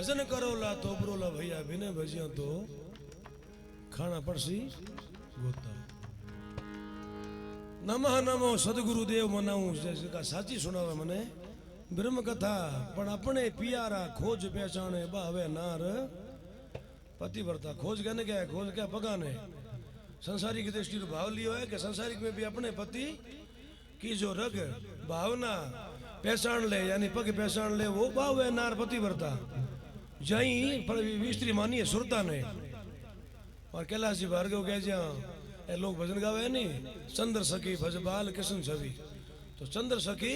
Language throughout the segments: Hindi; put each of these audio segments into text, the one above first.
भजन करोला तो बरोला भैया बिने भजिया तो खाना पड़सी गोता। नमः नमो सदगुरुदेव मनाऊं जैसे का साची सुनावे मने ब्रह्म कथा पण अपने पियारा खोज पहचाने बावे नार पतिव्रता खोज कहने क्या है, खोज क्या पगाने संसारिक दृष्टि तो भाव लियो है कि संसारिक में भी अपने पति की जो रग भावना पहचान ले यानी पग पहचान ले वो भाव है नार पतिव्रता जही पर स्त्री मानी है सुरता ने। और कैलाश जी भार्गव कह जा लोग भजन गावे है नहीं चंद्र सखी भज बाल कृष्ण छवि। तो चंद्र सखी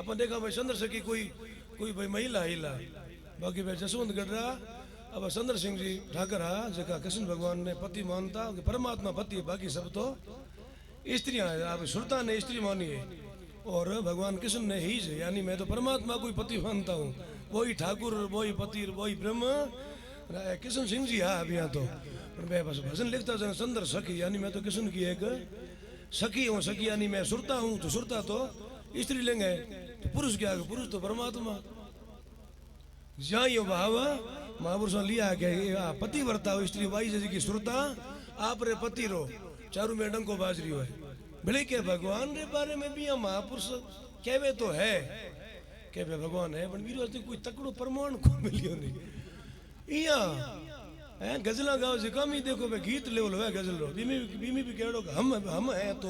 अपन देखा भाई चंद्र सखी कोई भाई महिला हिला बाकी भाई जसवंत गढ़ा अब चंद्र सिंह जी ठाकर हा जगह कृष्ण भगवान ने पति मानता कि परमात्मा पति है बाकी सब तो स्त्रियां है। आप सुरता ने स्त्री मानी है और भगवान कृष्ण ने ही यानी मैं तो परमात्मा को पति मानता हूँ वही ठाकुर वही पति वही ब्रह्म कृष्ण सिंह जी हाँ अभी यहाँ तो मैं बस भजन लिखता था चंद्र सखी यानी मैं तो कृष्ण की एक सखी हूँ। सखी यानी मैं सुरता हूँ तो सुरता तो स्त्री लेंगे तो पुरुष क्या है पुरुष तो परमात्मा जहाँ यो भाव महापुरुषों लिया के पतिव्रता हो स्त्री वाई जैसी की सुरता आप रे पति रो चारू में डंको बाज रही है भले के भगवान रे बारे में भी हम महापुरुष कहवे तो है के भगवान है पर वीरो कोई तकड़ो प्रमाण को मिलियो नहीं इया है गजला गाओ जिकामी देखो भाई गीत लेवल है गजल रो बीमी भी कहो हम है तो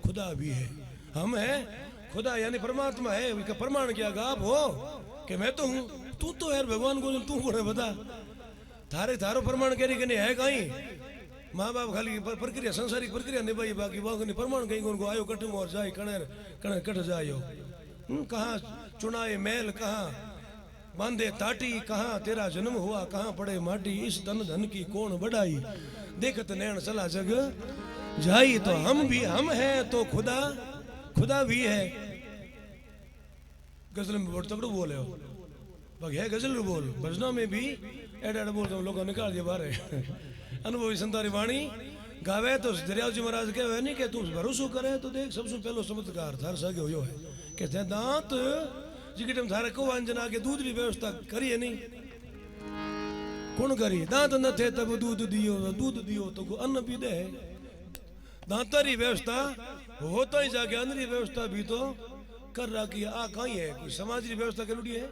खुदा भी है हम है खुदा यानी परमात्मा है उसका प्रमाण क्या गाप हो कि मैं तो हूँ तू तो यार भगवान को तू कौन है बता थारो प्रमाण करी कि नहीं है कहीं माँ बाप खाली प्रक्रिया संसारिक प्रक्रिया निभाई बाकी वो प्रमाण कहीं को आयो कट और जाए कण कट जायो कहाँ चुनाए महल कहाँ बांधे ताटी कहाँ तेरा जन्म हुआ कहाँ पड़े माटी इस तन धन की कौन बढ़ाई देखत नैन चला जग जाई। तो हम भी हम है तो खुदा भी है गजल में बहुत तकड़ो बोले हो बाकी है गजल बोल भजना में भी एड बोल लोग निकाल दिए बारे अनुभवी संतारी वाणी गावे तो दरियाव जी महाराज कहे नहीं कि तू भरोसो करे तो देख सबसे पहलो चमत्कार थार सगे हो है कि दांत जिकटम थारे को अंजना के दूध की व्यवस्था करी है नहीं कौन करी दांत न थे तब दूध दियो तो अन्न भी दे दांतारी व्यवस्था होता ही जाके अन्न की व्यवस्था भी तो कर रखी है। आ कहीं है कोई समाज की व्यवस्था करूड़ी है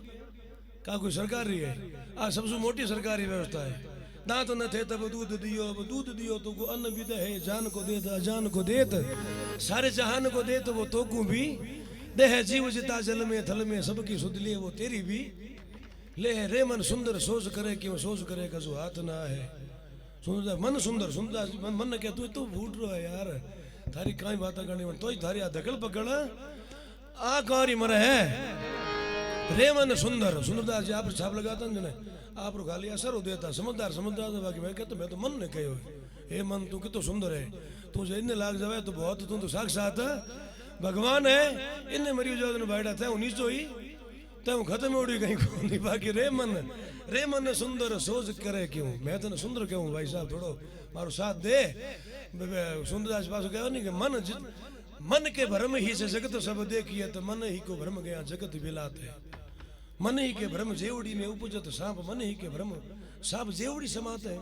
का कोई सरकारी है आ सबसे मोटी सरकारी व्यवस्था है। दांत न थे तब दूध दियो तो को अन्न भी दे जान को देत अजान को देत सारे जहान को देत वो तो को भी दे जीव जिता जल में थल में सबकी सुध लिए वो तेरी भी ले रे मन सुंदर सोच करे क्यों सोच करे का जो हाथ ना है सुंदर मन सुंदर मन क्या तू तो फूट रहा है यार थारी काई बात करनी तो ही थारी धकल पकड़ आ कारी मरे है रे मन सुंदर सुंदरदास जी आप छाप लगाता ना आप खाली असर हो देता समझदार बाकी मैं कहता मैं तो मन ने कहो हे मन तू कितो सुंदर है तू जो इन्हें लाग जावे तो बहुत तू तो साक्षात भगवान है इन्हें मरी जो बैठा था नीचो ही तू खत्म उड़ी कहीं को नहीं बाकी रे मन सुंदर सोच करे क्यों मैं तो सुंदर क्यों भाई साहब थोड़ो मारो साथ दे सुंदरदास पास कहो नहीं कि मन के भ्रम ही से जगत सब देखिए तो मन ही को भ्रम गया जगत बिलात है मन ही के भ्रम जेवड़ी में उपजत सांप मन ही के भ्रम सांप जेवड़ी समात है।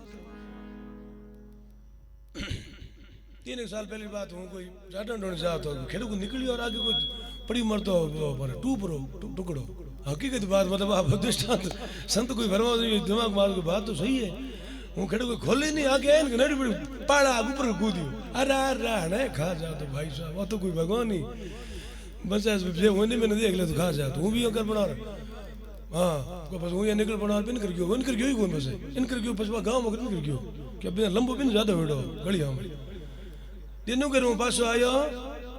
3 साल पहले बात हूँ कोई जाटन ढूंढ जाता खेड़ को निकली और आगे कोई पड़ी मरतो टुकड़ो हकीकत बात मतलब आप दृष्टांत संत कोई भरमा दिमाग मार की बात तो सही है हूँ खेड़ कोई खोले नहीं आगे नड़ी पड़ी पाड़ा ऊपर कूदी अरे खा जा तो भाई साहब वो तो कोई भगवान ही बस होने में देख ले तो खा जा तू भी कर बना हाँ बस वो निकल बना पिन कर गयो ही कौन बस इनकर गयो पछवा गांव में कर गयो कि अब लंबो पिन ज्यादा वेड़ो गलिया में दिनों के रूम पास आयो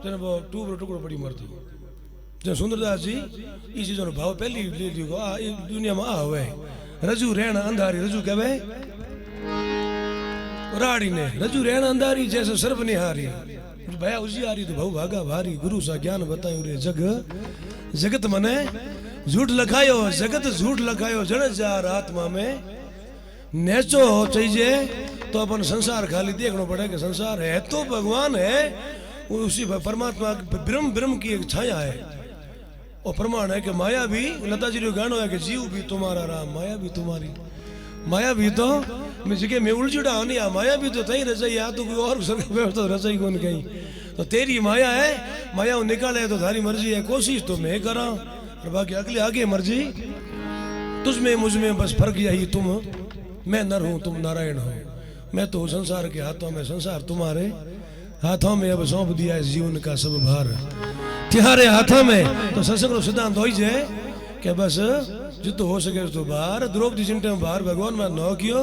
तेरे वो टुकड़ो पड़ी मरती जो सुंदरदास जी इस चीजों भाव पहली ले लियो आ दुनिया में आ हुए रजू रहना अंधारी रजू कहवे राड़ी ने रजू रहना अंधारी जैसे सर्व निहारी भया उजियारी तो बहु भागा भारी गुरु सा ज्ञान बतायो रे जगत मने झूठ लखायो जगत झूठ लखायो जन जार आत्मा में नेचो चाहिए तो अपन संसार खाली देखना पड़ेगा संसार है तो भगवान है उसी परमात्मा ब्रह्म की एक छाया है और प्रमाण है कि माया भी लता जी जो गानो है कि जीव भी तुम्हारा राम माया भी तुम्हारी माया भी तो मैं जगह में उलझुड़ा नहीं आ माया भी तो तई रचाई आ तो कोई और व्यवस्था रचाई कौन कहीं तो तेरी माया है माया निकाले तो थारी मर्जी है कोशिश तो मैं करा और बाकी अगले आगे मर्जी तुझमें मुझमें बस फर्क यही तुम मैं नर हूं तुम नारायण हो मैं तो संसार के हाथों में संसार तुम्हारे हाथों में अब सौंप दिया इस जीवन का सब भार तुम्हारे हाथों में तो सत्संग सिद्धांत हो जाए कि बस जितो हो सके तो बाहर द्रौपदी चिंटे में बाहर भगवान में न कियो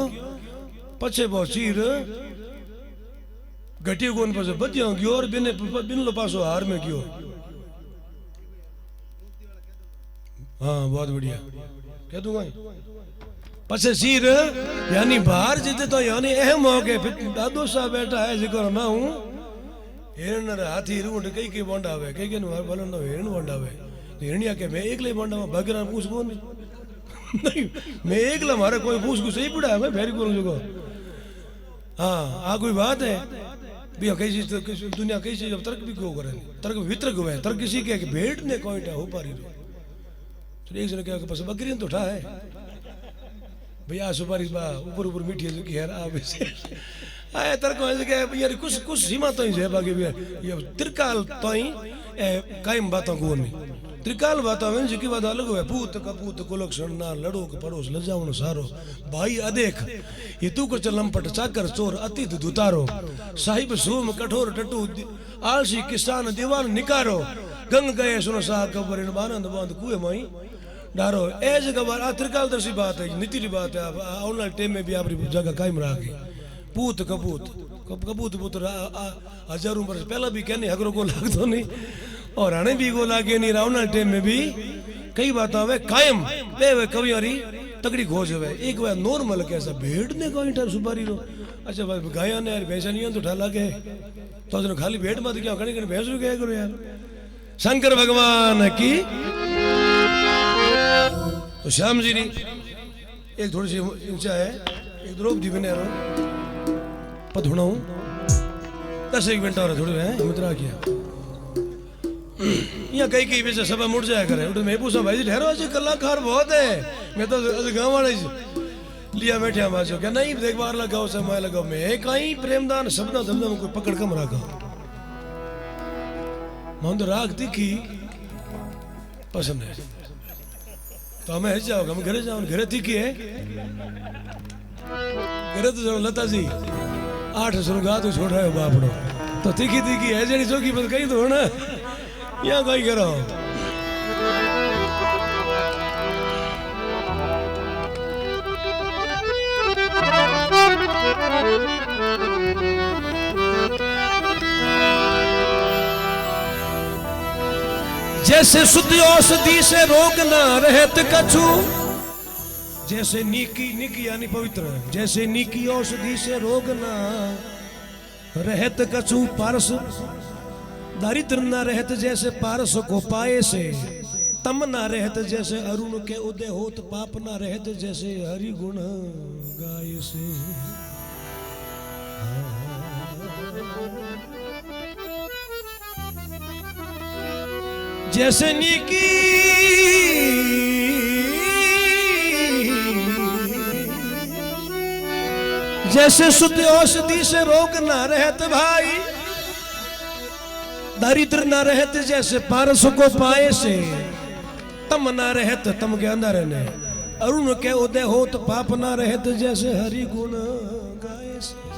पछे बहुत चीर घटियो कोन पास बदियो गयो और बिन लो पासो हार में गयो हाँ बहुत बढ़िया कह दूंगा पछे चीर यानी बाहर जिते तो यानी अहम हो के दादो सा बैठा है जिको ना हूं हिरण हाथी रूंड कई बोंडावे कई भलो न हिरण बोंडावे तो हिरणिया के मैं एकले बोंडावा भगरा पूछ को नहीं मैं एकला मारे कोई पूछ को सही पड़ा है मैं फेरी बोलूं जो हाँ आ कोई बात है भी कैसी दुनिया कैसी जब तर्क भी क्यों करे तर्क वितर्क हुए तर्क किसी के भेड़ ने कोई हो पारी तो एक जन के पास बकरी तो उठा है भैया सुपारी बा ऊपर ऊपर मीठी है कि यार आप आए तर्क ऐसे के यार कुछ सीमा तो ही है बाकी भी ये त्रिकाल तो ही कायम बातों को नहीं त्रिकाल बातों में जिकी बात अलग है पूत कपूत कुलक्षण ना लड़ो के पड़ोस लजाउन सारो भाई अदेख ये तू को लंपट चाकर चोर अतिथ दुतारो साहिब सूम कठोर टटू आलसी किसान दीवान निकारो गंग गए सुनो सा कबर इन बानंद बांध कुएं माई डारो ए जगह त्रिकाल दर्शी बात है नीति की बात है आने वाले टाइम में भी आप जगह कायम रखे पूत कपूत कपूत पुत्र हजारों वर्ष पहला भी कहने हगरों को लाग तो नहीं और हने भी को लागे नहीं रावण टाइम में भी कई बात आवे कायम वे कवियारी तगड़ी खोज है एक बार नॉर्मल कैसा भेड़ ने कोई टर सुपारी रो अच्छा भाई गाया ने यार भैंसा नहीं तो ठाला के तो जो खाली भेड़ मत क्या कहीं भैंस रो क्या करो यार शंकर भगवान की तो श्याम जी ने एक थोड़ी सी ऊंचा है एक द्रौपदी बने रो पधुना हूं 10 मिनट और थोड़ी है मित्रा किया यहाँ कई वैसे सब मुड़ जाया करे तो मैं पूछा भाई जी ठहरो जी कलाकार बहुत है मैं तो गाँव वाले लिया बैठे बाजो क्या नहीं देख बार लगाओ समय लगाओ मैं कहीं प्रेमदान शब्द शब्द में कोई पकड़ कम रखा मैं तो राग दिखी पसंद है तो हमें है जाओ हम घरे जाओ घरे दिखी है घरे तो लता जी 8 सुनगा तो छोड़ रहे हो बापड़ो तो तीखी तीखी है जड़ी चौकी पर कहीं तो होना यहाँ कहीं करो जैसे शुद्ध औषधि से रोग ना रहत कछु जैसे नीकी नीकी यानी पवित्र जैसे नीकी औषधि से रोग ना रहत कछु पारस दारिद्र ना रहत जैसे पारस को पाए से तम ना रहत जैसे अरुण के उदय होत पाप ना रहत जैसे हरि गुण गाय से जैसे नीकी जैसे शुद्ध औषधि से रोग ना रहत भाई दारिद्र ना रहत जैसे पारस को पाए से तम ना रहत तम के अंदर रहने अरुण के उदय होत पाप ना रहत जैसे हरि गुण गाए से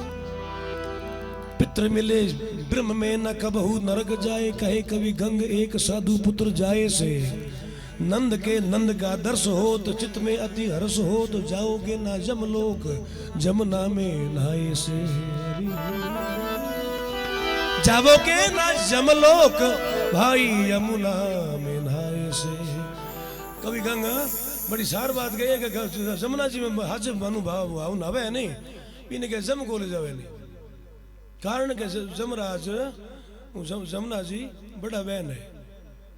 पितृ मिले ब्रह्म में न कबहू नरक जाए कहे कवि गंग एक साधु पुत्र जाए से नंद के नंद का दर्श हो तो चित्त में अति हर्ष हो तो जाओगे ना जमलोक जमुना में नहाए से जाओगे ना जमलोक भाई यमुना में नहाए से कवि गंगा बड़ी सार बात गई है कि जमुना जी में हाथ अनुभव आउ नवे नहीं इन्हें के जम को ले जावे नहीं कारण के जमराज जमुना जी बड़ा बहन है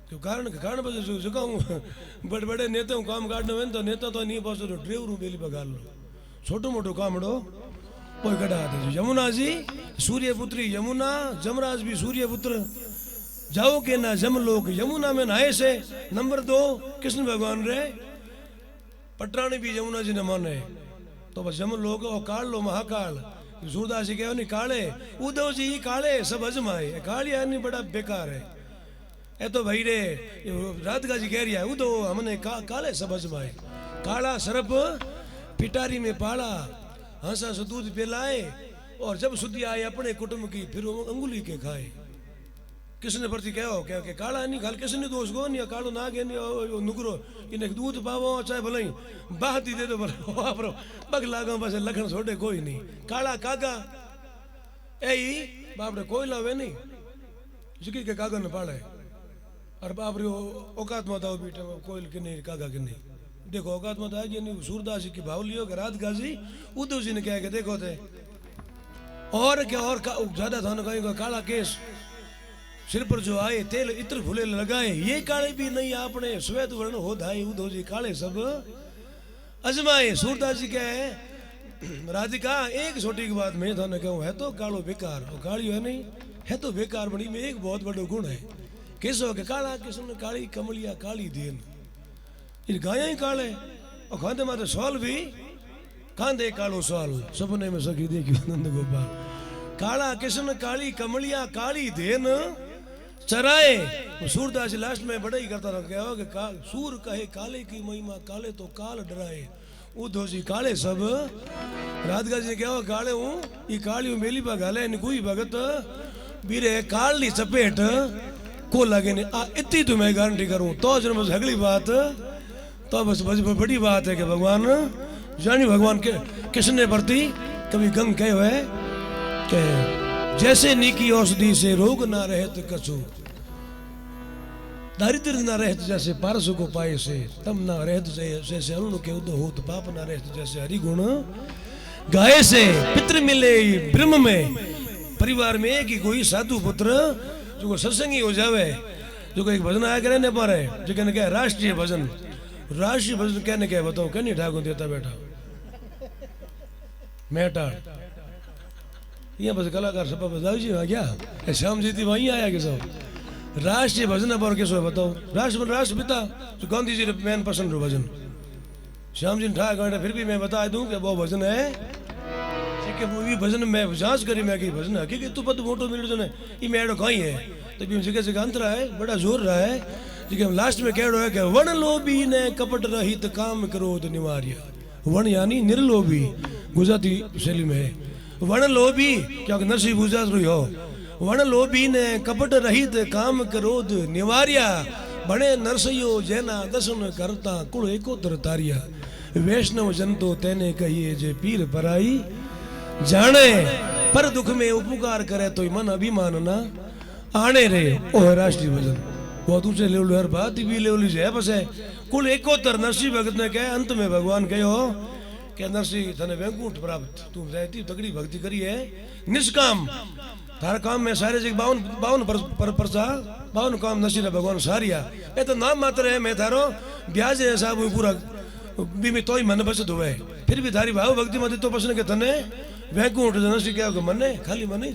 क्यों कारण पर जुकाऊं बड़े बड़े नेता काम काटने में तो नेता तो नहीं पहुंचो तो ड्राइवर बेली पगार लो छोटो मोटो काम लो कोई कटा आते यमुना जी सूर्य पुत्री यमुना जमराज भी सूर्य पुत्र जाओ के ना जमलोक यमुना में नहाए से। नंबर 2 कृष्ण भगवान रे पटरानी भी यमुना जी ने माने तो बस जमलोक और काल लो महाकाल। सूरदास जी कहो नहीं काले उद्धव जी काले सब अजमाए कालिया नहीं बड़ा बेकार है। ए तो भाई रे राधिका जी कह रही है उद्धव हमने काले सब अजमाए। काला सरप पिटारी में पाला हंसा से दूध पिलाए और जब सुधी आए अपने कुटुंब की फिर वो अंगुली के खाए। किसने प्रति कहो क्या के काला नहीं खाल किसने दोष गो नहीं कालो ना गे नहीं नुकरो इन्हें दूध पावो चाहे भले बात ही दे दो वापरो बग लागा बस लखन छोड़े कोई नहीं। काला कागा ए बाप रे कोई लावे नहीं जिकी के कागा ने पाले और बाप रे औकात मत आओ बेटा कोई के नहीं कागा के नहीं। देखो औकात मत आ गई नहीं सूरदास जी की भाव लियो कि रात गाजी उद्धव जी ने कहा कि देखो थे और क्या और ज्यादा था कहेगा काला केस सिर पर जो आए तेल इत्र फुले लगाए ये काले भी नहीं आपने श्वेत वर्ण हो धाए उद्धव जी काले सब अजमाए। सूरदास जी क्या है राधिका एक छोटी की बात मैं थाने कहूँ है तो कालो बेकार और काली है नहीं है तो बेकार बनी में एक बहुत बड़ा गुण है कैसो के काला किस्म काली कमलिया काली देन इन गाया ही काले और खाते माते सवाल भी कांधे कालो सवाल सपने में सखी देखी आनंद गोपाल। काला किस्म काली कमलिया काली देन चराए। सूरदास जी लास्ट में बड़ा ही करता रहा क्या कि सूर कहे काले की महिमा काले तो काल डराए। उद्धव जी काले सब राधिका जी ने क्या काले हूँ ये काली मेली पर गाले कोई भगत बीरे काल ली चपेट को लगे नहीं इतनी तो मैं गारंटी करूं तो जब बस अगली बात तो बस बड़ी बात है कि भगवान जानी भगवान के किसने प्रति कभी गंग कहे हुए कि जैसे नीकी औषधि से रोग ना रहत कछु दारिद्र ना रहत जैसे पारस को पाए से तम ना रहत जैसे अरुण के उद होत पाप ना रहत जैसे हरि गुण गाये से पितृ मिले ब्रह्म में परिवार में एक ही कोई साधु पुत्र जो सत्संगी हो जावे जो एक भजन आया करे ने पर है जो कहने क्या राष्ट्रीय भजन कहने क्या बताओ कहनी ठाकुर देता बैठा मेटा यहाँ बस कलाकार सब बजाओ जी वहाँ क्या श्याम जी थी वहीं आया कि सब राष्ट्रीय भजन पर किस बताओ राष्ट्रपिता जो गांधी जी मैन पसंद हो भजन श्याम जी ने ठा गए फिर भी मैं बता दूं कि वो भजन है कि वो भी भजन में जांच करी मैं कि भजन हकीकत तू पद मोटो मिल जो ने ये मेड़ो कहीं है तो भी जगह जगह अंतर है बड़ा जोर रहा है लेकिन लास्ट में कह रहा है कि वन लोभी ने कपट रहित काम क्रोध निवार्य। वन यानी निर्लोभी गुजराती शैली में है वन लोभी क्योंकि नरसी गुजरात रही हो वन लोभी ने कपट रहित काम क्रोध निवार्या बने नरसयो जैना दर्शन करता कुल एकोतर तारिया वैष्णव जन तो तेने कहिए जे पीर पराई जाने पर दुख में उपकार करे तो मन अभिमान ना आने रे ओ राष्ट्रीय भजन बहुत ऊंचे लेवल हर बात भी लेवल है बस है कुल एकोतर नरसिंह भगत ने कहे अंत में भगवान कहो कि नरसिंह थने वैकुंठ प्राप्त तू रहती तगड़ी भक्ति करी है निष्काम थारा काम में सारे जगह 52 काम नरसिंह भगवान सारिया ये तो नाम मात्र है मैं थारो ब्याज है साहब पूरा भी में तो ही मन बचत हुए फिर भी थारी भाव भक्ति मत तो पसंद के तने वैकुंठ नरसिंह क्या मने खाली मने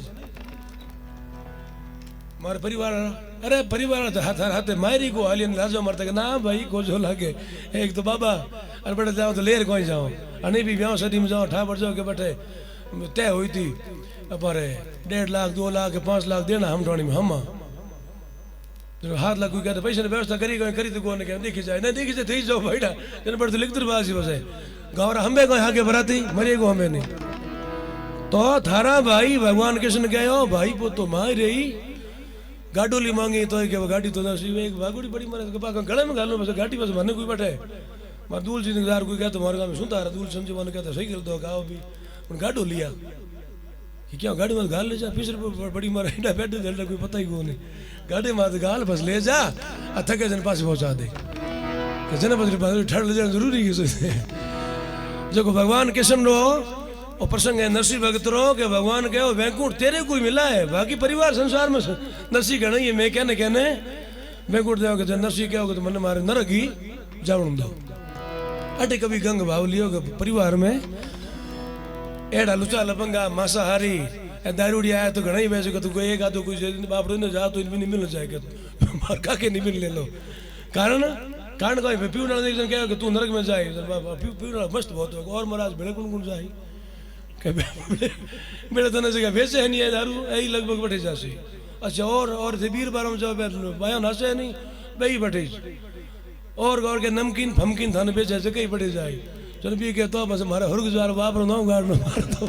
मारे परिवार अरे परिवार हाथ हाथे मायरी को हालियन लाजो मरता के ना भाई को जो लागे एक तो बाबा अरे बड़े जाओ तो लेर कोई जाओ अने भी ब्याह शादी में जाओ ठा पड़ जाओ के बैठे तय हुई थी पर 1.5 लाख 2 लाख 5 लाख देना हम टोनी में हम जो हाथ लाख कोई कहते पैसे ने व्यवस्था करी तो कोने के देखी जाए नहीं देखी जाए थी जाओ भाईडा जन पर तो लिखतर बाजी बसे गावरा हमें को यहाँ के बराती मरे को हमें नहीं तो थारा भाई भगवान कृष्ण कहो भाई पो तो मार रही गाडोली मांगी तो के गाड़ी तो एक भागुड़ी बड़ी मारे गले में गालो बस गाड़ी बस मने कोई बैठे मार दूल जी निगार कोई कहता मार में सुनता रहा दूल समझे मन कहता सही कर दो गाओ भी उन गाडो लिया कि क्या गाड़ी में गाल ले जा फिर बड़ी मारे इंडा बैठ दे कोई पता ही को नहीं गाड़ी में गाल बस ले जा थके जन पास पहुंचा दे जन बस ठड़ ले जाना जरूरी है जो भगवान कृष्ण रो और प्रसंग है नरसिंह भगत रो के भगवान कहो वैकुंठ तेरे कोई मिला है बाकी परिवार संसार में नरसिंह कहना ये मैं कहने वैकुंठ जाओगे जब नरसिंह कहोगे तो मन मारे नरक ही जावण दो अटे कभी गंग भाव लियो के परिवार में एड़ा लुचा लपंगा मांसाहारी दारूड़ी आया तो घना ही वैसे तू कोई एक आधो कुछ बापड़ो ने जा तो नहीं मिलना चाहिए मार का के नहीं मिल ले लो कारण कारण कोई पीवना ने कह कि तू नरक में जाए पीवना मस्त बहुत है और महाराज बेड़े कौन जाए के बेड़े तो जगह वैसे है नहीं है दारू यही लगभग बैठे जासे अच्छा और थे 20 बार में जब बयान हंसे नहीं बई बैठे और के नमकीन फमकीन थाने बेचे से कहीं बैठे जाए चल भी कहता तो बस हमारा हुर्ग जार बाप रो ना गाड़ मार दो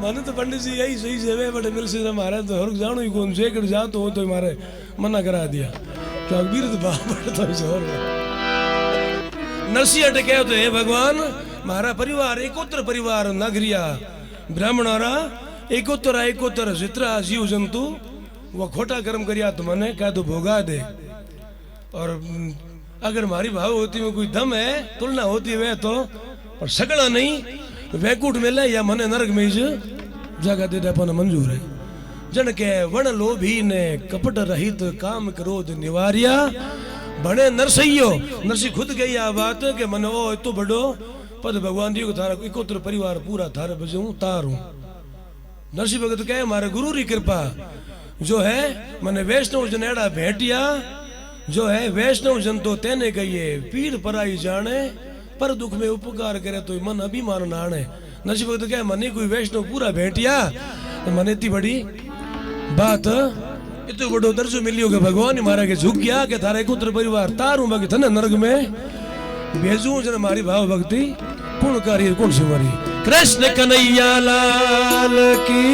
माने तो पंडित जी यही सही से वे बड़े मिल से हमारे तो हुर्ग जानो ही कौन से कर जा तो हमारे मना करा दिया तो वीर तो बाप तो जोर नरसिंह कहे तो हे भगवान मारा परिवार एकोत्र परिवार नागरिया ब्राह्मणारा एकोत्र जितना जीव जंतु वो खोटा कर्म करिया तो मने कह तो भोगा दे और अगर हमारी भाव होती में कोई दम है तुलना होती है तो और सगड़ा नहीं वैकुंठ मिले या मने नरक में जगह दे अपन मंजूर है जन के वण लोभी ने कपट रहित काम क्रोध निवारिया बने नरसिंहो नरसिंह खुद कही आ बात के मने ओ इतो बड़ो पद भगवान जी को थारा इकोत्र परिवार पूरा थारे बजू तारू नरसिंह भगत कहे मारे गुरु री कृपा जो है मने वैष्णव जनेड़ा भेटिया जो है वैष्णव जन तो तेने कहिए पीड़ पराई जाने पर दुख में उपकार करे तो मन अभिमान नाणे नरसिंह भगत कहे मने कोई वैष्णव पूरा भेटिया तो मने इतनी बड़ी बात इतो बड़ो दर्जो मिलियो के भगवान मारा के झुक गया के थारा एकोत्र परिवार तारू बाकी थने नरक में भेजू जन हमारी भाव भक्ति कौन कार्य कौन सी मरी कृष्ण कन्हैया लाल की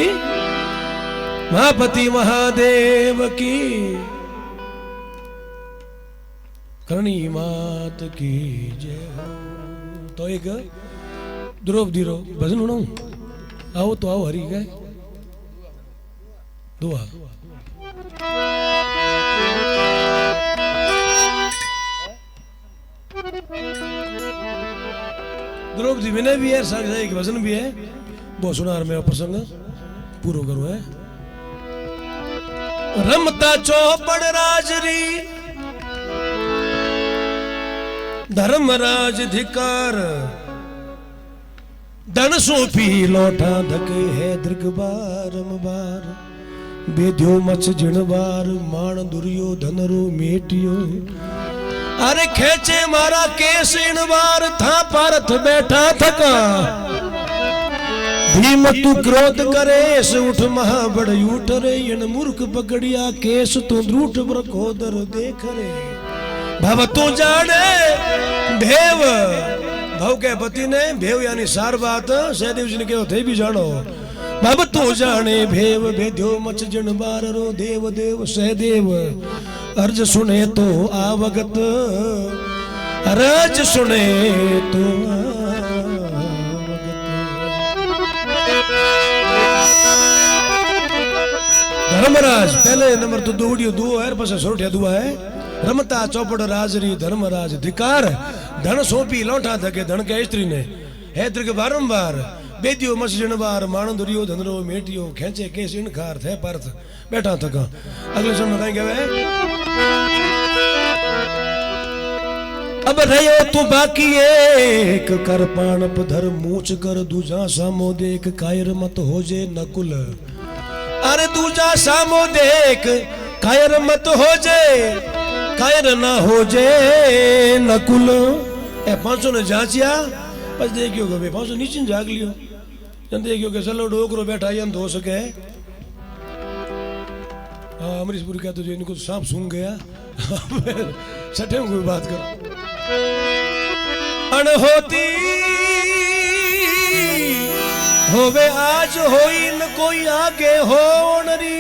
महापति महादेव की करणी मात की जय हो। तो एक द्रौपदी रो भजन सुनाऊं आओ तो आओ हरि गए दुआ द्रौपदी विनय भी है संग एक भजन भी है वो सुना मेरा प्रसंग पूरा करो है रमता चौपड़ राजरी धर्मराज धिकार धन सोपी लौटा धके है दृग बारंबार बेध्यो मच जिणवार मान दुर्योधन रो मेटियो अरे खेचे मारा केस इनवार था पारथ बैठा थका भीम तू क्रोध करे से उठ महाबड़ उठ रे इन मूर्ख पकड़िया केस तू द्रूठ ब्रकोदर देख रे भव तू जाने भेव भव के पति ने भेव यानी सार बात सहदेव जी ने कहो थे भी जानो भव तू जाने भेव भेद्यो मच जन बार रो देव देव सहदेव अर्ज सुने तो आवगत अर्ज सुने तो धर्मराज पहले नंबर तो दो है बस सोटिया दुआ है रमता चौपड़ राजरी धर्मराज धिकार धन सौंपी लौटा थके धन के स्त्री ने है त्रिक बारंबार बेदियो मस जनबार मान दुर्योधन रो मेटियो खेचे केस इनकार थे पार्थ बैठा थका अगले समय बताएंगे वे अब रहो तू बाकी एक कर पाणप धर मूछ कर दूजा सामो देख कायर मत हो जे नकुल अरे दूजा सामो देख कायर मत हो जे कायर ना हो जे नकुल ए 500 ने जांचिया बस देखियो के 500 नीचे जाग लियो जन देखियो के चलो डोकरो बैठा यन हो सके अमरीशपुर का तो जो इनको सांप सूंघ गया छठे में कोई बात कर अनहोती होवे आज होई न कोई आगे हो नरी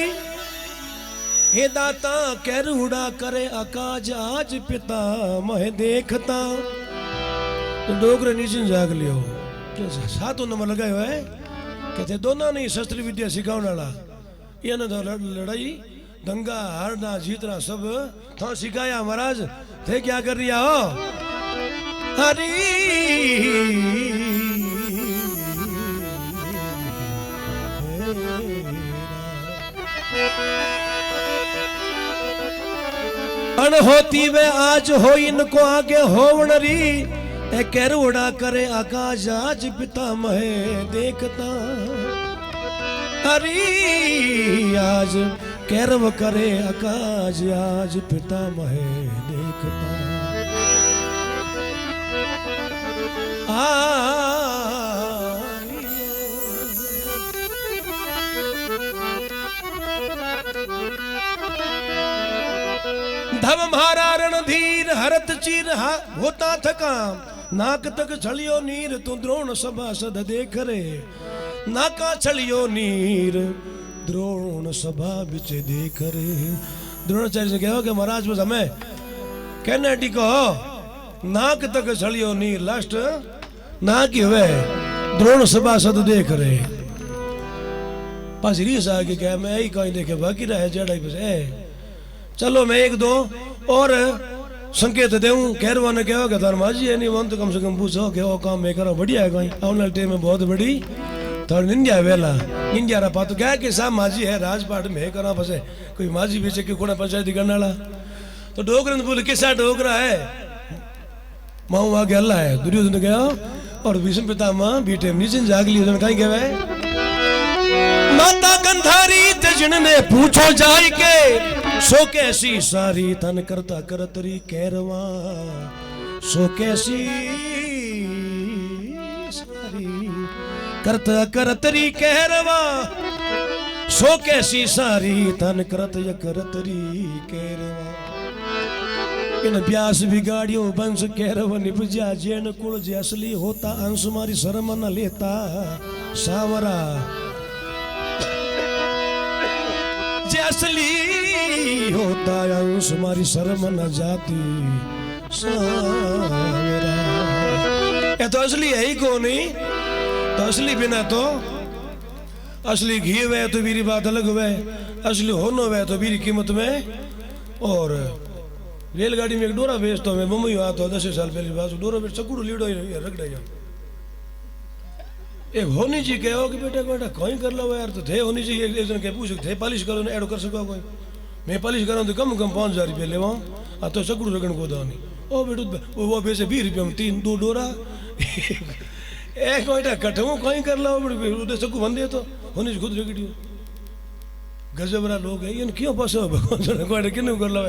हे दाता कैरूड़ा करे आकाश आज पिता मह देखता डोगरे नीचे जाग लियो सातों नंबर लगायो है कहते दोनों नहीं शस्त्र विद्या सिखाने वाला ये ना लड़ाई दंगा हारना जीतना सब था सिखाया महाराज थे क्या कर रिया हो हरी अनहोती वे आज हो इनको आगे होवनरी ए कैरूड़ा करे आकाश आज पिता महे देखता हरी आज कैरव करे आकाश आज पितामह देखता धम मारा रणधीर हरत चीर होता थका नाक तक छलियो नीर तू द्रोण सभासद देख रे नाका छलियो नीर द्रोण सभा बिच देख रे। द्रोणाचार्य से कहो कि महाराज बस हमें कहने टिको नाक तक छलियो नीर लास्ट नाक ही हुए द्रोण सभासद देख रे पास रीस आगे क्या मैं यही कहीं देखे बाकी रहे जड़ा ही बस चलो मैं एक दो और संकेत देऊं कहरवा ने कहो कि धर्माजी है नहीं वन तो कम से कम पूछो कि वो काम मैं करो बढ़िया है कहीं आने वाले टाइम में बहुत बड़ी थोड़ा निंजा वेला निंजा रहा पातो क्या कि साहब माजी है राजपाट में करा फसे कोई माजी पीछे क्यों कोना पंचायती करने वाला तो डोगरे ने बोले किसा डोगरा है माऊ आगे अल्लाह है दुर्योधन ने कहा और भीष्म पितामह बीटे नीचे जाग लिया कहीं कहवे माता गंधारी तेजन ने पूछो जाय के सो कैसी सारी तन करता करतरी कैरवा सो कैसी सारी करता करतरी कैरवा सो कैसी सारी तन करत करतरी कैरवा इन ब्यास बिगाड़ियो बंश कैरव निपजा जैन कुल जे असली होता अंश मारी शर्म न लेता सावरा जे असली होता अंश मारी शर्म न जाती सावरा ये तो असली है ही को नहीं तो असली बिना तो असली घी वे तो मेरी बात अलग हुए असली होनो वे तो मेरी कीमत में और रेलगाड़ी में एक डोरा बेचता मैं मुंबई आता 10 साल पहले बात डोरा बेच सकूड़ लीडो रख दिया एक होनी जी कहो कि बेटा कोई कर लो यार तो थे होनी जी एक जन के पूछ थे पॉलिश करो ना ऐड कर सको कोई मैं पॉलिश करूँ तो कम 5,000 रुपये ले आ तो सकूड़ रगन को दानी ओ बेटू वो बेचे 20 रुपये में 2 डोरा एक बेटा कटू कोई कर लो उधर सकू बन दे तो होनी जी खुद रगड़ियो गजबरा लोग है इन क्यों फंसो भगवान को किन्नू कर लो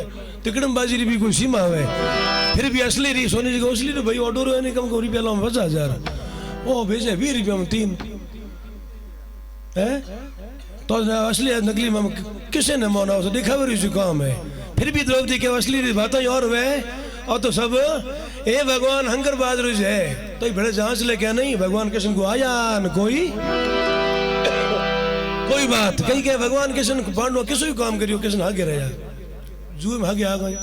तिकड़म बाजी भी कोई सीमा है फिर भी असली रही सोनी जी को असली तो भाई ऑर्डर है नहीं कम को रुपया लो 50,000 वो भेजे 20 रुपये में 3 है तो असली नकली में किसे ने माना उसे दिखावरी से काम है फिर भी द्रौपदी के असली बातें और वे और तो सब ए भगवान हंगर बाजरू है तो बड़े जांच ले क्या नहीं भगवान कृष्ण को आया न कोई बात कहीं के भगवान कृष्ण पांडव किसी भी काम करियो कृष्ण आगे रहा जू में आगे आ गए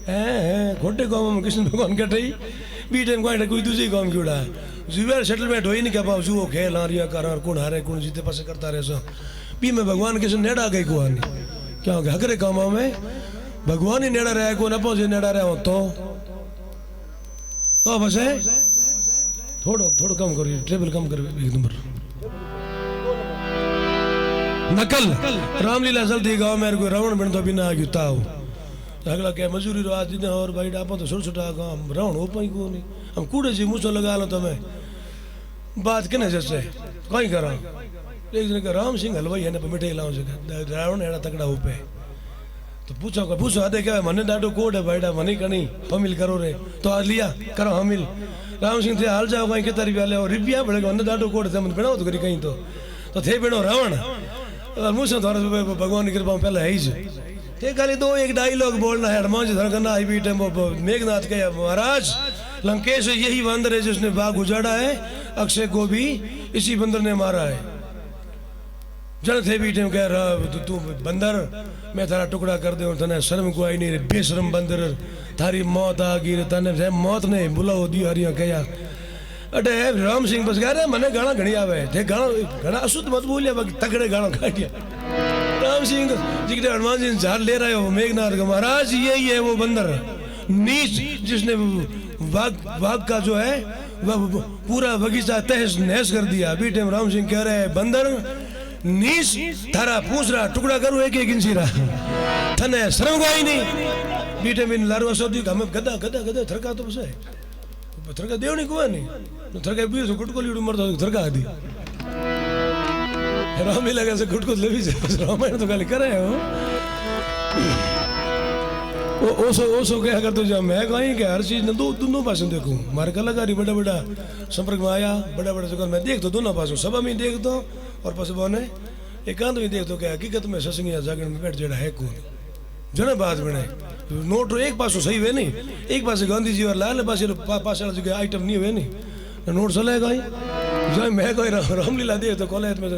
हैं खोटे काम में कृष्ण भगवान कटे बीटे में कोई दूसरी काम क्यों उड़ा जुवेर सेटलमेंट हो ही नहीं क्या पाओ जुओ खेल आ रिया कर कौन हारे कौन जीते पासे करता रहे सो भी मैं भगवान कृष्ण नेड़ा गई को आनी क्या हो गया हकरे कामों में भगवान ही नेड़ा रहा को न पहुंचे नेड़ा रहा हो तो बस है थोड़ा कम करिए ट्रेवल कम कर एक नंबर नकल रामलीला चलती गाँव में कोई रावण बन तो बिना आगे ताऊ अगला क्या मजूरी रो आज और भाई डापा तो छोटा छोटा गाँव रावण हो पाई को नहीं हम कूड़े जी मुँह लगा लो तुम्हें बात किने जैसे कहीं करा एक दिन का राम सिंह हलवाई है ना मिठाई लाओ जगह रावण एड़ा तकड़ा हो पे तो पूछो आधे क्या मने डाटो कोड है भाईडा मनी कनी हमिल करो रे तो आज लिया करो हमिल राम सिंह थे हाल जाओ कहीं कितना रुपया ले रुपया बढ़ेगा अंदर डाटो कोड थे मन बिना तो करी कहीं तो थे बिनो रावण मुझसे थोड़ा भगवान की कृपा पहले है ही थे खाली दो एक डायलॉग बोलना है हनुमान जी धरकना आई बीटे मेघनाथ के महाराज लंकेश यही बंदर है जिसने बाग उजाड़ा है अक्षय को भी इसी बंदर ने मारा है जन थे बीटे कह रहा तू बंदर मैं थारा टुकड़ा कर दे तने शर्म को आई नहीं बेशरम बंदर थारी मौत आ गई तने मौत ने बुलाओ दी हरिया कया अटे राम सिंह बस कह रहे मने गाना घणी आवे थे गाना अशुद्ध मत बोलिया बाकी तगड़े गाना काटिया राम सिंह जिगरे हनुमान जी झाड़ ले रहे हो मेघनाथ का महाराज यही है वो बंदर नीच जिसने वाघ का जो है वह पूरा बगीचा तहस नहस कर दिया बीटे राम सिंह कह रहे हैं बंदर नीच थारा पूछ रहा टुकड़ा करूं एक इंची रहा थने शर्म को आई नहीं बीटे में लारवा सोदी हमें गदा गदा गदा थरका तो बस है थरका देवनी को नहीं थरका भी गुटको लीडू मरता थरका दी रामलीला कैसे खुद को लेवी से रामायण तो गाली करे हो ओसो क्या कर तो जब मैं कहीं कि हर चीज ने दोनों पासों देखूं मारे कलाकारी बड़ा बड़ा संपर्क में आया बड़ा बड़ा जगह मैं देख तो दोनों पासों सभा में देख दो और पशु बने एकांत में देख दो क्या हकीकत में सत्संग या जागरण में बैठ जड़ा है कौन जना बात बने नोट एक पासों सही हुए नहीं एक पासे गांधी जी और लाल पासे पास वाला जगह आइटम नहीं हुए नहीं नोट चलेगा ही जो मैं कोई रामलीला देख तो कॉलेज में